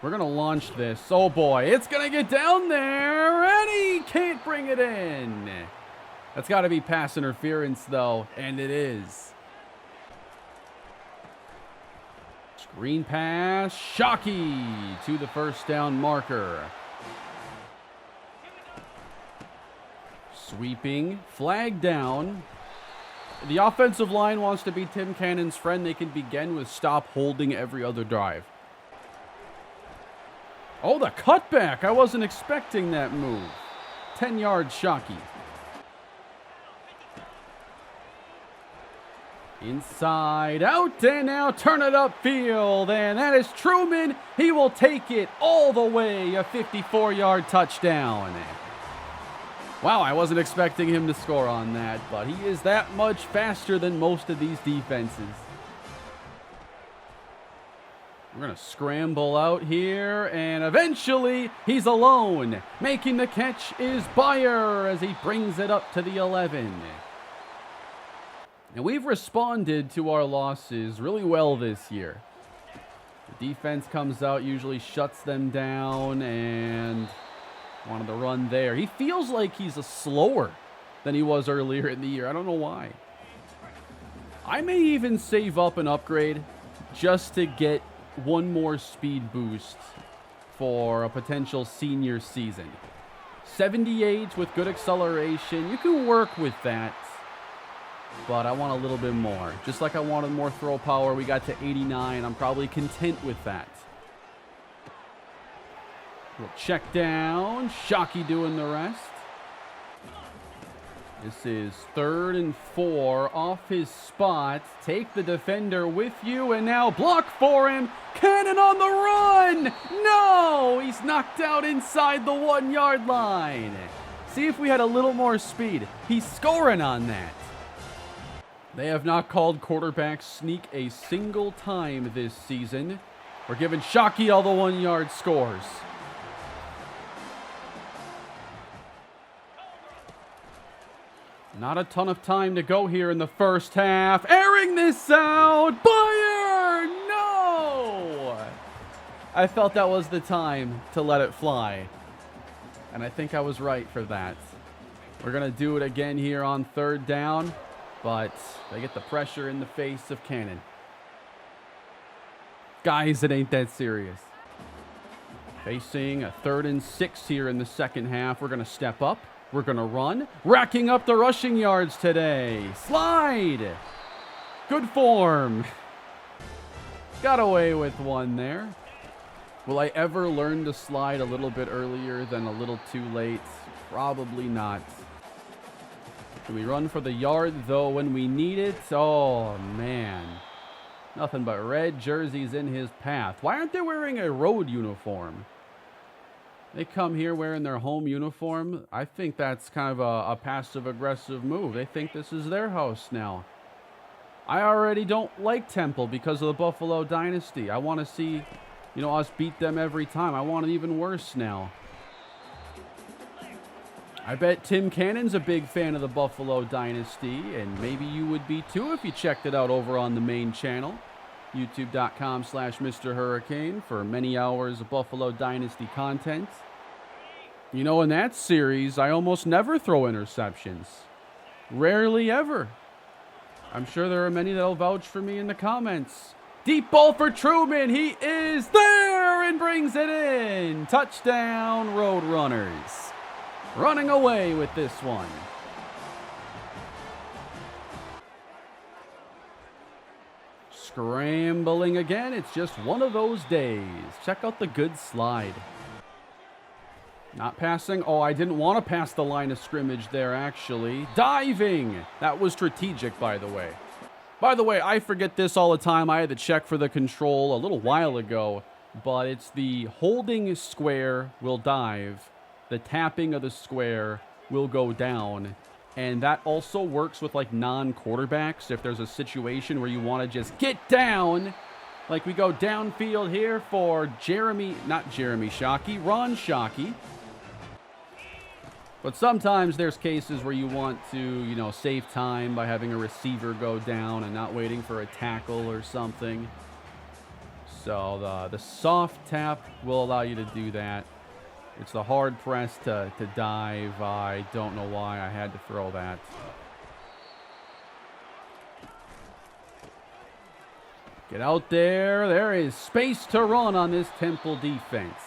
We're going to launch this. Oh, boy. It's going to get down there, and he can't bring it in. That's got to be pass interference, though, and it is. Screen pass, Shockey to the first down marker. Sweeping, flag down. The offensive line wants to be Tim Cannon's friend. They can begin with stop holding every other drive. Oh, the cutback. I wasn't expecting that move. 10-yard Shockey. Inside out, and now turn it upfield, and that is Truman. He will take it all the way, a 54-yard touchdown. Wow, I wasn't expecting him to score on that, but he is that much faster than most of these defenses. We're going to scramble out here, and eventually he's alone. Making the catch is Bayer as he brings it up to the 11. And we've responded to our losses really well this year. The defense comes out, usually shuts them down, and wanted to run there. He feels like he's slower than he was earlier in the year. I don't know why. I may even save up an upgrade just to get one more speed boost for a potential senior season. 78 with good acceleration. You can work with that. But I want a little bit more. Just like I wanted more throw power, we got to 89. I'm probably content with that. We'll check down. Shockey doing the rest. This is 3rd and 4 off his spot. Take the defender with you, and now block for him. Cannon on the run! No! He's knocked out inside the 1-yard line. See if we had a little more speed. He's scoring on that. They have not called quarterback sneak a single time this season. We're giving Shockey all the 1-yard scores. Not a ton of time to go here in the first half. Airing this out. Bayer! No! I felt that was the time to let it fly. And I think I was right for that. We're going to do it again here on third down. But they get the pressure in the face of Cannon. Guys, it ain't that serious. Facing a 3rd and 6 here in the second half. We're going to step up. We're going to run. Racking up the rushing yards today. Slide. Good form. Got away with one there. Will I ever learn to slide a little bit earlier than a little too late? Probably not. Can we run for the yard, though, when we need it? Oh, man. Nothing but red jerseys in his path. Why aren't they wearing a road uniform? They come here wearing their home uniform. I think that's kind of a passive-aggressive move. They think this is their house now. I already don't like Temple because of the Buffalo Dynasty. I want to see, us beat them every time. I want it even worse now. I bet Tim Cannon's a big fan of the Buffalo Dynasty, and maybe you would be too if you checked it out over on the main channel, youtube.com/MrHurricane, for many hours of Buffalo Dynasty content. In that series, I almost never throw interceptions. Rarely ever. I'm sure there are many that'll vouch for me in the comments. Deep ball for Truman. He is there and brings it in. Touchdown, Roadrunners. Running away with this one. Scrambling again. It's just one of those days. Check out the good slide. Not passing. Oh, I didn't want to pass the line of scrimmage there, actually. Diving. That was strategic, by the way. By the way, I forget this all the time. I had to check for the control a little while ago. But it's the holding square will dive. The tapping of the square will go down. And that also works with non-quarterbacks. If there's a situation where you want to just get down, like we go downfield here for Ron Shockey. But sometimes there's cases where you want to, save time by having a receiver go down and not waiting for a tackle or something. So the soft tap will allow you to do that. It's the hard press to dive. I don't know why I had to throw that. Get out there. There is space to run on this Temple defense.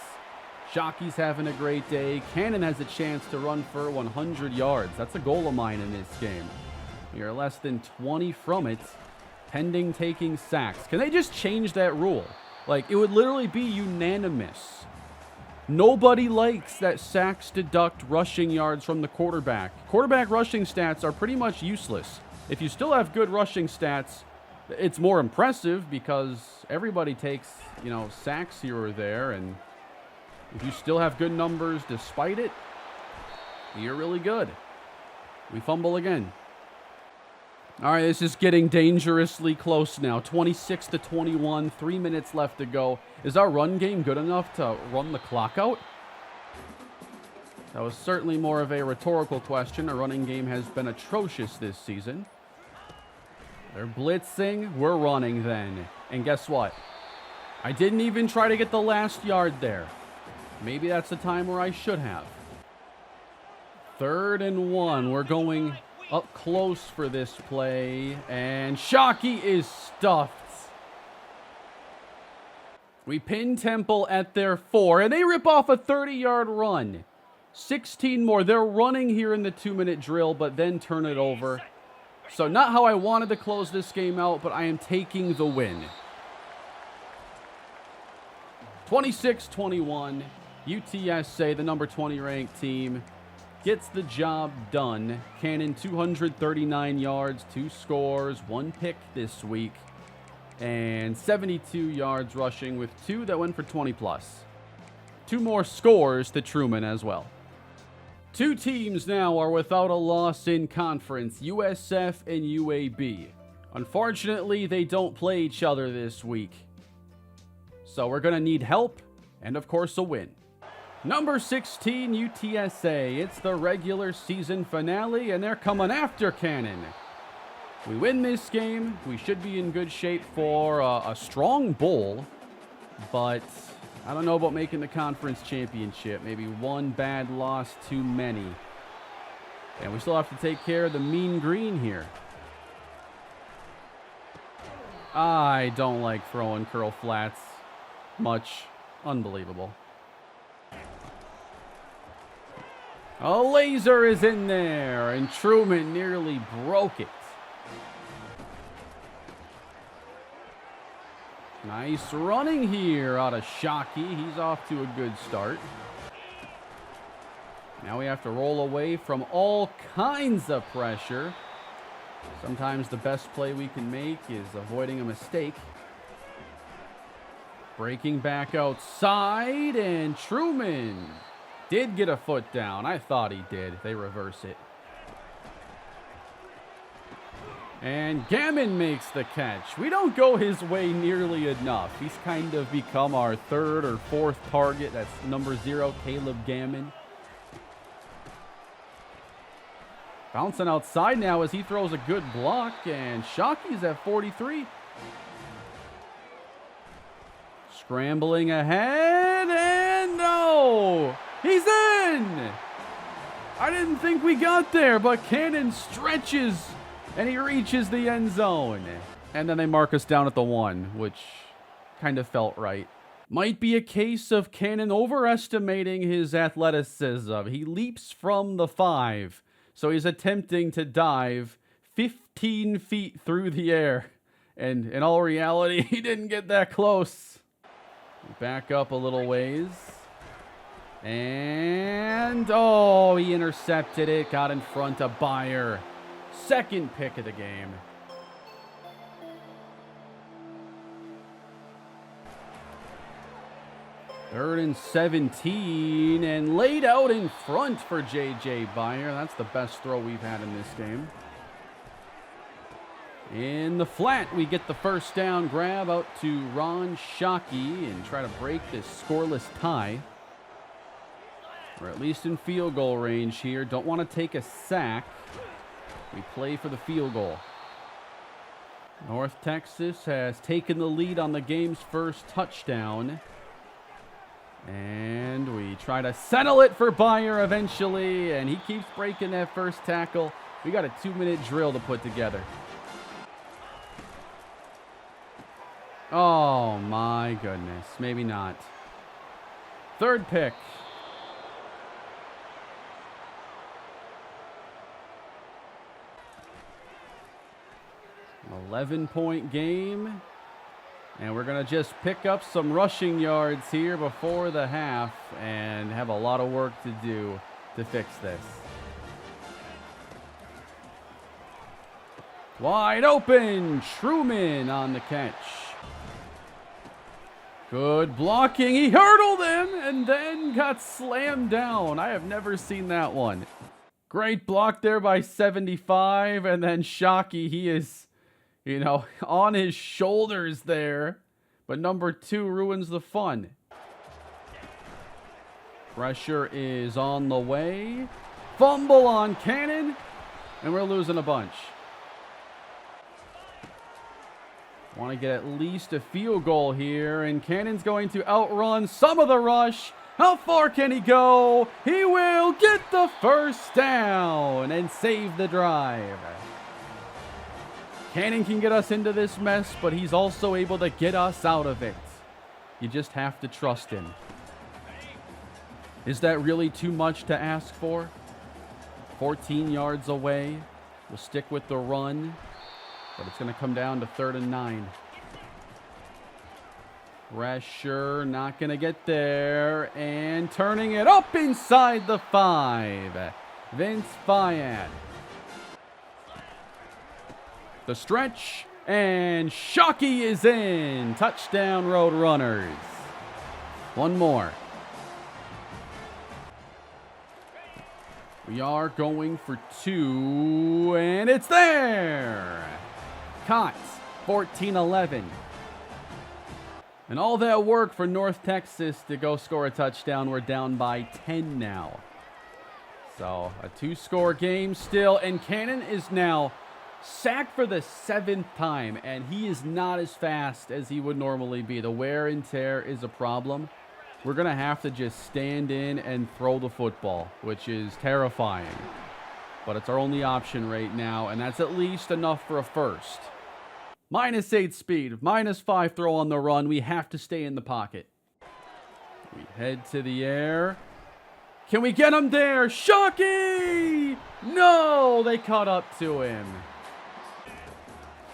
Shockey's having a great day. Cannon has a chance to run for 100 yards. That's a goal of mine in this game. We are less than 20 from it, pending taking sacks. Can they just change that rule? It would literally be unanimous. Nobody likes that sacks deduct rushing yards from the quarterback. Quarterback rushing stats are pretty much useless. If you still have good rushing stats, it's more impressive because everybody takes, sacks here or there. And if you still have good numbers despite it, you're really good. We fumble again. All right, this is getting dangerously close now. 26-21, 3 minutes left to go. Is our run game good enough to run the clock out? That was certainly more of a rhetorical question. Our running game has been atrocious this season. They're blitzing. We're running then. And guess what? I didn't even try to get the last yard there. Maybe that's the time where I should have. 3rd and 1. We're going up close for this play, and Shockey is stuffed. We pin Temple at their 4, and they rip off a 30-yard run. 16 more. They're running here in the 2-minute drill, but then turn it over. So not how I wanted to close this game out, but I am taking the win. 26-21, UTSA, the number 20 ranked team, gets the job done. Cannon, 239 yards, 2 scores, 1 pick this week, and 72 yards rushing with 2 that went for 20+. 2 more scores to Truman as well. 2 teams now are without a loss in conference, USF and UAB. Unfortunately, they don't play each other this week. So we're going to need help and, of course, a win. Number 16, UTSA. It's the regular season finale, and they're coming after Cannon. We win this game, we should be in good shape for a strong bowl, but I don't know about making the conference championship. Maybe one bad loss too many. And we still have to take care of the mean green here. I don't like throwing curl flats much. Unbelievable. A laser is in there, and Truman nearly broke it. Nice running here out of Shockey. He's off to a good start. Now we have to roll away from all kinds of pressure. Sometimes the best play we can make is avoiding a mistake. Breaking back outside, and Truman did get a foot down. I thought he did. They reverse it. And Gammon makes the catch. We don't go his way nearly enough. He's kind of become our third or fourth target. That's number 0, Caleb Gammon. Bouncing outside now as he throws a good block, and Shockey's at 43. Scrambling ahead, and no! He's in! I didn't think we got there, but Cannon stretches, and he reaches the end zone. And then they mark us down at the 1, which kind of felt right. Might be a case of Cannon overestimating his athleticism. He leaps from the 5. So he's attempting to dive 15 feet through the air. And in all reality, he didn't get that close. Back up a little ways. And, oh, he intercepted it. Got in front of Byer. Second pick of the game. Third and 17, and laid out in front for J.J. Byer. That's the best throw we've had in this game. In the flat, we get the first down grab out to Ron Shockey and try to break this scoreless tie. We're at least in field goal range here. Don't want to take a sack. We play for the field goal. North Texas has taken the lead on the game's first touchdown. And we try to settle it for Byer eventually, and he keeps breaking that first tackle. We got a 2-minute drill to put together. Oh my goodness, maybe not. Third pick. An 11-point game. And we're going to just pick up some rushing yards here before the half and have a lot of work to do to fix this. Wide open, Truman on the catch. Good blocking. He hurdled him and then got slammed down. I have never seen that one. Great block there by 75, and then Shockey, he is, you know, on his shoulders there. But number 2 ruins the fun. Pressure is on the way. Fumble on Cannon. And we're losing a bunch. Want to get at least a field goal here. And Cannon's going to outrun some of the rush. How far can he go? He will get the first down and save the drive. Cannon can get us into this mess, but he's also able to get us out of it. You just have to trust him. Is that really too much to ask for? 14 yards away. We'll stick with the run, but it's going to come down to 3rd and 9. Pressure, not going to get there, and turning it up inside the 5. Vince Fayad. The stretch, and Shockey is in. Touchdown, Roadrunners. One more. We are going for 2, and it's there. Caught. 14-11. And all that work for North Texas to go score a touchdown. We're down by 10 now. So a 2-score game still. And Cannon is now sacked for the 7th time. And he is not as fast as he would normally be. The wear and tear is a problem. We're going to have to just stand in and throw the football, which is terrifying. But it's our only option right now. And that's at least enough for a first. -8 speed, -5 throw on the run. We have to stay in the pocket. We head to the air. Can we get him there? Shockey! No, they caught up to him.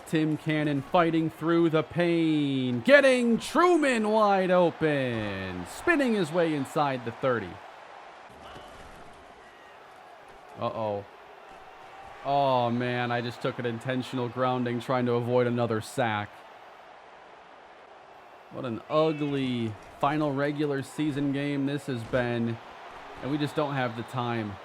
Tim Cannon fighting through the pain. Getting Truman wide open. Spinning his way inside the 30. Uh-oh. Oh, man, I just took an intentional grounding trying to avoid another sack. What an ugly final regular season game this has been, and we just don't have the time.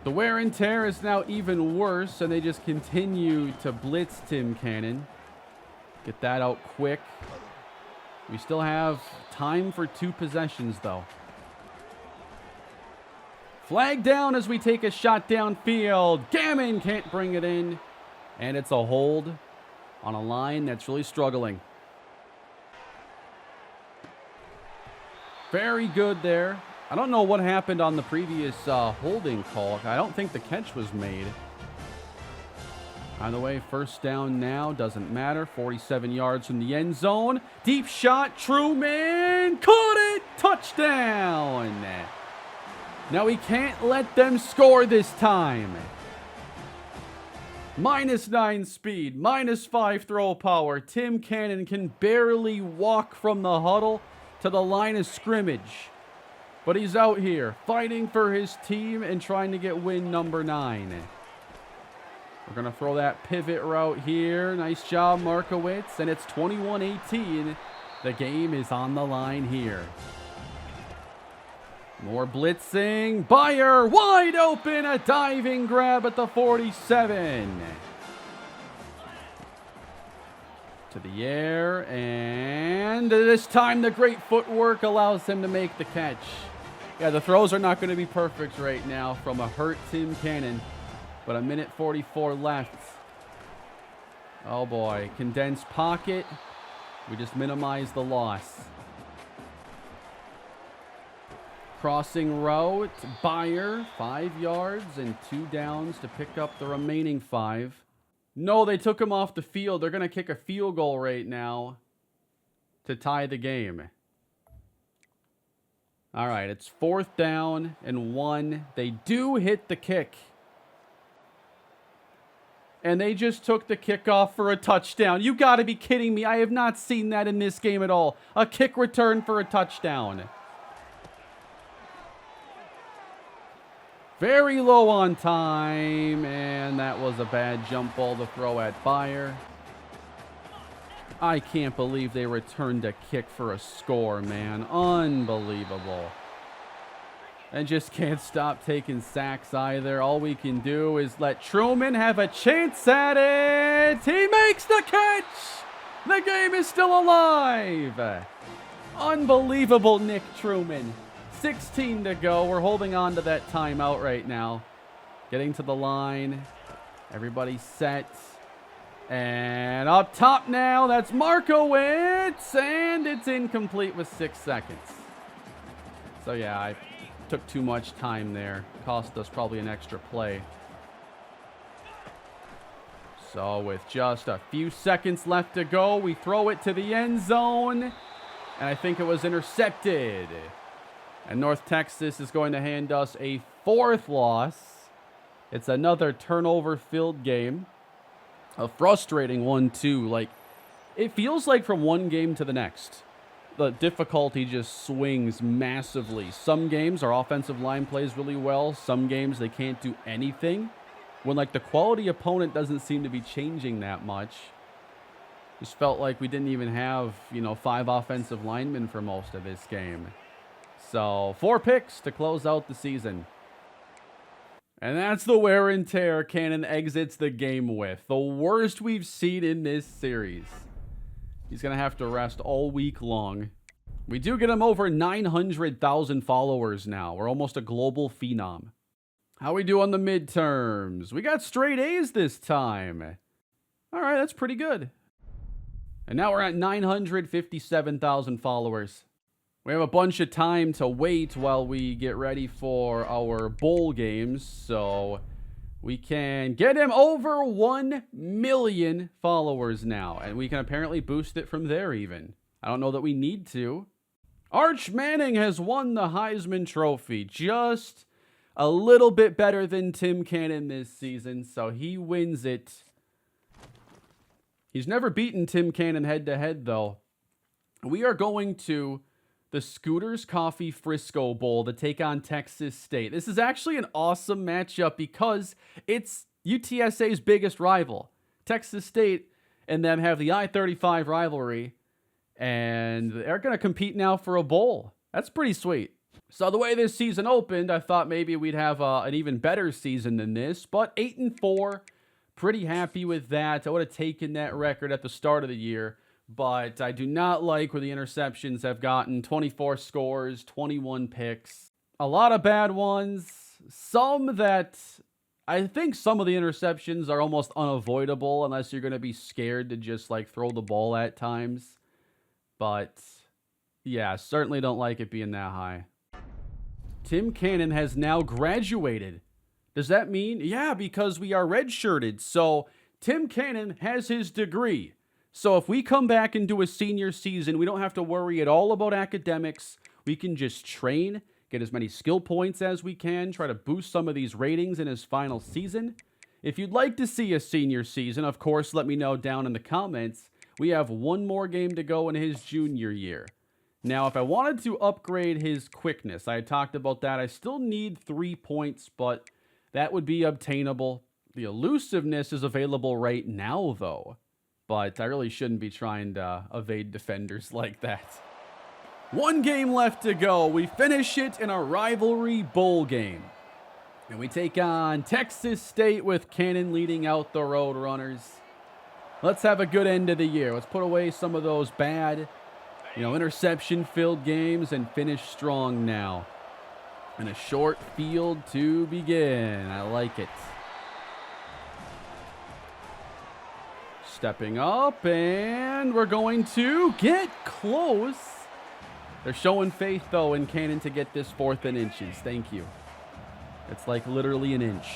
The wear and tear is now even worse, and they just continue to blitz Tim Cannon. Get that out quick. We still have time for 2 possessions, though. Flag down as we take a shot downfield. Gammon can't bring it in. And it's a hold on a line that's really struggling. Very good there. I don't know what happened on the previous holding call. I don't think the catch was made. Either way, first down now. Doesn't matter. 47 yards from the end zone. Deep shot. Truman caught it. Touchdown. Now we can't let them score this time. -9 speed, -5 throw power. Tim Cannon can barely walk from the huddle to the line of scrimmage. But he's out here fighting for his team and trying to get win number 9. We're going to throw that pivot route here. Nice job, Markowitz. And it's 21-18. The game is on the line here. More blitzing. Byer wide open. A diving grab at the 47. To the air. And this time the great footwork allows him to make the catch. Yeah, the throws are not going to be perfect right now from a hurt Tim Cannon. But a minute 44 left. Oh boy. Condensed pocket. We just minimize the loss. Crossing route, Byer, 5 yards and 2 downs to pick up the remaining 5. No, they took him off the field. They're going to kick a field goal right now to tie the game. All right, it's 4th down and 1. They do hit the kick. And they just took the kickoff for a touchdown. You got to be kidding me. I have not seen that in this game at all. A kick return for a touchdown. Very low on time, and that was a bad jump ball to throw at Byer. I can't believe they returned a kick for a score, man. Unbelievable. And just can't stop taking sacks either. All we can do is let Truman have a chance at it. He makes the catch. The game is still alive. Unbelievable, Nick Truman. 16 to go. We're holding on to that timeout right now. Getting to the line. Everybody set. And up top now, that's Markowitz. And it's incomplete with 6 seconds. So yeah, I took too much time there. Cost us probably an extra play. So with just a few seconds left to go, we throw it to the end zone. And I think it was intercepted. And North Texas is going to hand us a 4th loss. It's another turnover-filled game. A frustrating one, too. Like, it feels like from one game to the next, the difficulty just swings massively. Some games, our offensive line plays really well. Some games, they can't do anything. When, like, the quality opponent doesn't seem to be changing that much. Just felt like we didn't even have, 5 offensive linemen for most of this game. So, 4 picks to close out the season. And that's the wear and tear Cannon exits the game with. The worst we've seen in this series. He's going to have to rest all week long. We do get him over 900,000 followers now. We're almost a global phenom. How we do on the midterms? We got straight A's this time. All right, that's pretty good. And now we're at 957,000 followers. We have a bunch of time to wait while we get ready for our bowl games, so we can get him over 1 million followers now, and we can apparently boost it from there even. I don't know that we need to. Arch Manning has won the Heisman Trophy, just a little bit better than Tim Cannon this season, so he wins it. He's never beaten Tim Cannon head-to-head, though. We are going to the Scooters Coffee Frisco Bowl to take on Texas State. This is actually an awesome matchup because it's UTSA's biggest rival. Texas State and them have the I-35 rivalry, and they're going to compete now for a bowl. That's pretty sweet. So the way this season opened, I thought maybe we'd have an even better season than this, but 8-4, pretty happy with that. I would have taken that record at the start of the year. But I do not like where the interceptions have gotten. 24 scores, 21 picks. A lot of bad ones. Some that I think some of the interceptions are almost unavoidable unless you're going to be scared to just like throw the ball at times. But yeah, certainly don't like it being that high. Tim Cannon has now graduated. Does that mean? Yeah, because we are redshirted. So Tim Cannon has his degree. So if we come back and do a senior season, we don't have to worry at all about academics. We can just train, get as many skill points as we can, try to boost some of these ratings in his final season. If you'd like to see a senior season, of course, let me know down in the comments. We have one more game to go in his junior year. Now, if I wanted to upgrade his quickness, I had talked about that. I still need 3 points, but that would be obtainable. The elusiveness is available right now, though. But I really shouldn't be trying to evade defenders like that. One game left to go. We finish it in a rivalry bowl game. And we take on Texas State with Cannon leading out the Roadrunners. Let's have a good end of the year. Let's put away some of those bad, interception-filled games and finish strong now. And a short field to begin. I like it. Stepping up, and we're going to get close. They're showing faith, though, in Cannon to get this 4th in inches. Thank you. It's like literally an inch.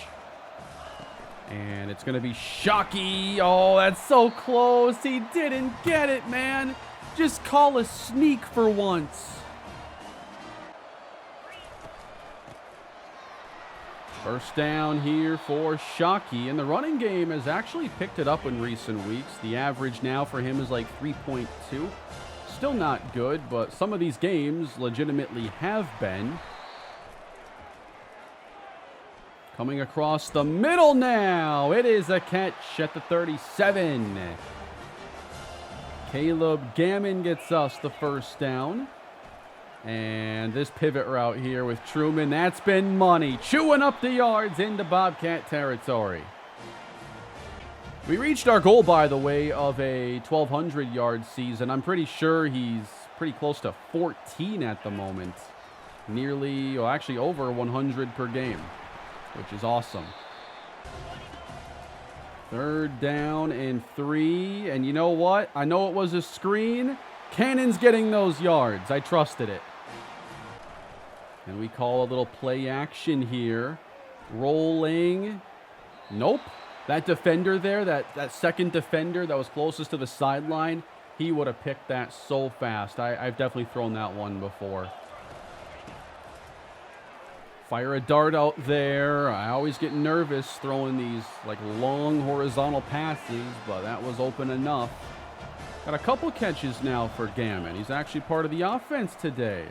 And it's going to be Shockey. Oh, that's so close. He didn't get it, man. Just call a sneak for once. First down here for Shockey, and the running game has actually picked it up in recent weeks. The average now for him is like 3.2. Still not good, but some of these games legitimately have been. Coming across the middle now. It is a catch at the 37. Caleb Gammon gets us the first down. And this pivot route here with Truman, that's been money. Chewing up the yards into Bobcat territory. We reached our goal, by the way, of a 1,200-yard season. I'm pretty sure he's pretty close to 14 at the moment. Nearly, well, actually over 100 per game, which is awesome. 3rd down and 3. And you know what? I know it was a screen. Cannon's getting those yards. I trusted it. And we call a little play action here. Rolling. Nope. That defender there, that second defender that was closest to the sideline, he would have picked that so fast. I've definitely thrown that one before. Fire a dart out there. I always get nervous throwing these like long horizontal passes, but that was open enough. Got a couple catches now for Gammon. He's actually part of the offense today.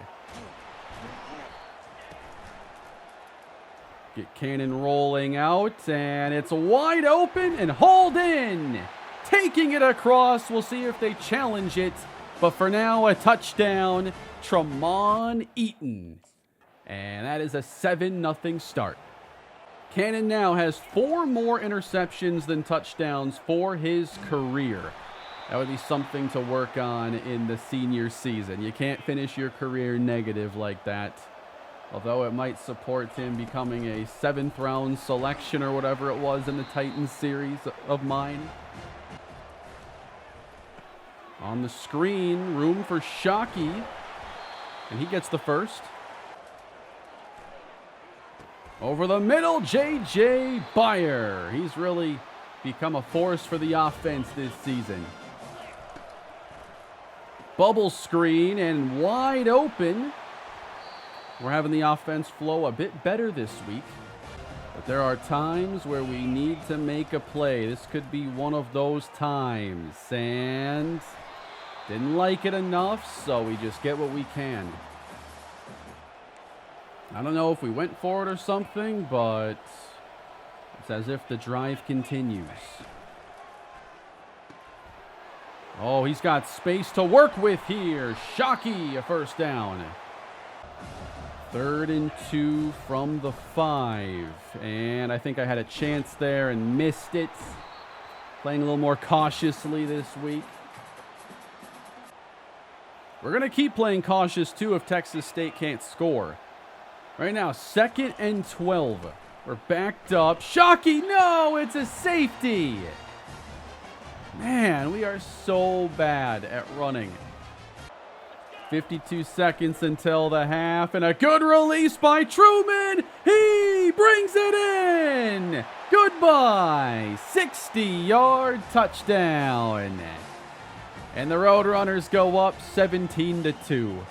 Get Cannon rolling out, and it's wide open and hauled in. Taking it across. We'll see if they challenge it. But for now, a touchdown. Tramon Eaton. And that is a 7-0 start. Cannon now has 4 more interceptions than touchdowns for his career. That would be something to work on in the senior season. You can't finish your career negative like that. Although it might support him becoming a 7th round selection or whatever it was in the Titans series of mine. On the screen, room for Shockey. And he gets the first. Over the middle, J.J. Byer. He's really become a force for the offense this season. Bubble screen and wide open. We're having the offense flow a bit better this week. But there are times where we need to make a play. This could be one of those times. And didn't like it enough, so we just get what we can. I don't know if we went for it or something, but it's as if the drive continues. Oh, he's got space to work with here. Shockey, a first down. 3rd and 2 from the 5. And I think I had a chance there and missed it. Playing a little more cautiously this week. We're going to keep playing cautious, too, if Texas State can't score. Right now, 2nd and 12. We're backed up. Shockey, no, it's a safety. Man, we are so bad at running. 52 seconds until the half, and a good release by Truman. He brings it in. Goodbye. 60-yard touchdown. And the Roadrunners go up 17-2.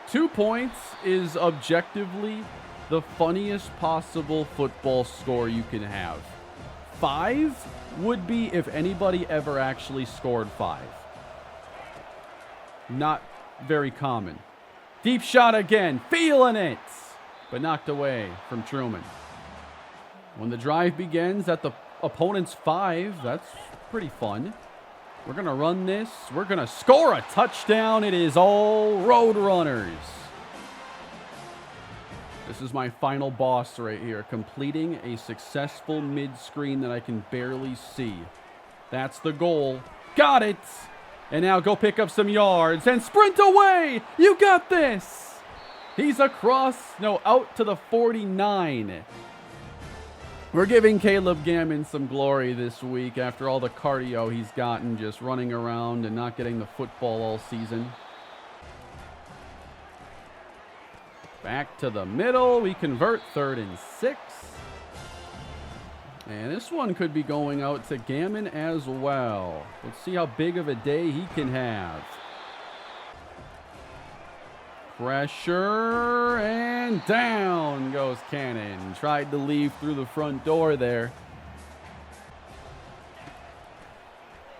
2 points is objectively the funniest possible football score you can have. 5 would be if anybody ever actually scored 5. Not very common. Deep shot again, feeling it, but knocked away from Truman. When the drive begins at the opponent's 5, that's pretty fun. We're going to run this. We're going to score a touchdown. It is all Roadrunners. This is my final boss right here, completing a successful mid-screen that I can barely see. That's the goal. Got it. And now go pick up some yards and sprint away. You got this. He's out to the 49. We're giving Caleb Gammon some glory this week after all the cardio he's gotten just running around and not getting the football all season. Back to the middle. We convert 3rd and 6. And this one could be going out to Gammon as well. Let's see how big of a day he can have. Pressure, and down goes Cannon. Tried to leave through the front door there.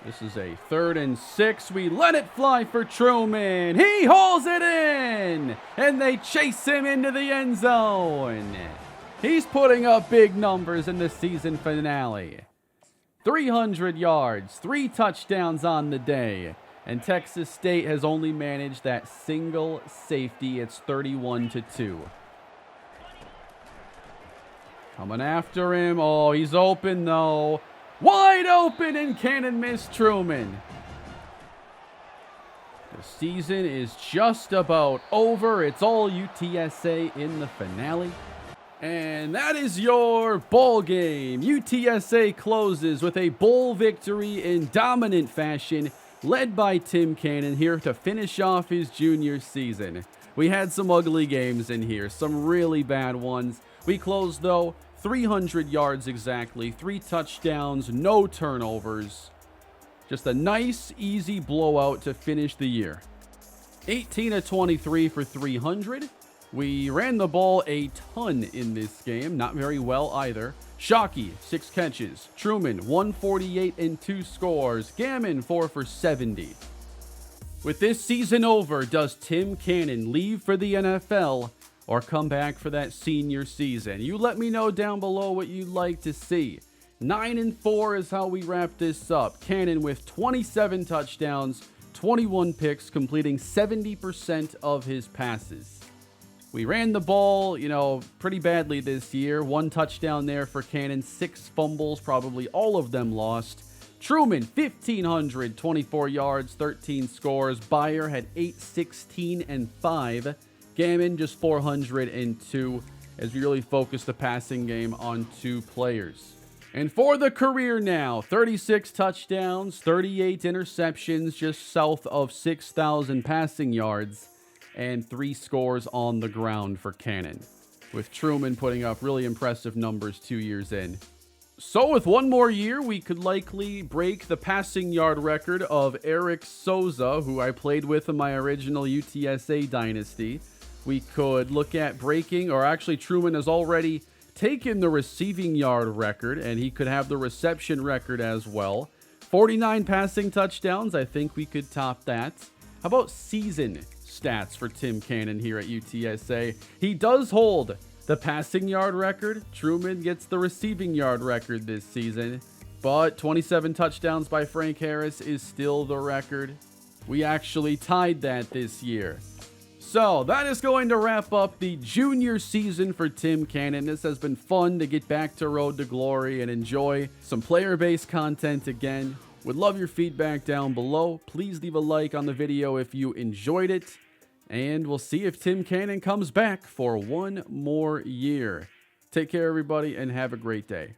This is a 3rd and 6. We let it fly for Truman. He hauls it in, and they chase him into the end zone. He's putting up big numbers in the season finale. 300 yards, 3 touchdowns on the day. And Texas State has only managed that single safety. It's 31-2. Coming after him. Oh, he's open though. Wide open, and Cannon missed Truman. The season is just about over. It's all UTSA in the finale. And that is your bowl game. UTSA closes with a bowl victory in dominant fashion, led by Tim Cannon here to finish off his junior season. We had some ugly games in here, some really bad ones. We closed, though, 300 yards exactly, 3 touchdowns, no turnovers. Just a nice, easy blowout to finish the year. 18 of 23 for 300. We ran the ball a ton in this game, not very well either. Shockey, 6 catches. Truman, 148 and 2 scores. Gammon, 4 for 70. With this season over, does Tim Cannon leave for the NFL or come back for that senior season? You let me know down below what you'd like to see. 9-4 is how we wrap this up. Cannon with 27 touchdowns, 21 picks, completing 70% of his passes. We ran the ball, pretty badly this year. 1 touchdown there for Cannon, 6 fumbles, probably all of them lost. Truman, 1,524 yards, 13 scores. Byer had 816 and 5. Gammon, just 402, as we really focused the passing game on 2 players. And for the career now, 36 touchdowns, 38 interceptions, just south of 6,000 passing yards, and 3 scores on the ground for Cannon, with Truman putting up really impressive numbers 2 years in. So with 1 more year, we could likely break the passing yard record of Eric Souza, who I played with in my original UTSA dynasty. We could look at breaking, or actually Truman has already taken the receiving yard record, and he could have the reception record as well. 49 passing touchdowns, I think we could top that. How about season stats for Tim Cannon here at UTSA? He does hold the passing yard record. Truman gets the receiving yard record this season, but 27 touchdowns by Frank Harris is still the record. We actually tied that this year. So that is going to wrap up the junior season for Tim Cannon. This has been fun to get back to Road to Glory and enjoy some player-based content again. Would love your feedback down below. Please leave a like on the video if you enjoyed it. And we'll see if Tim Cannon comes back for 1 more year. Take care, everybody, and have a great day.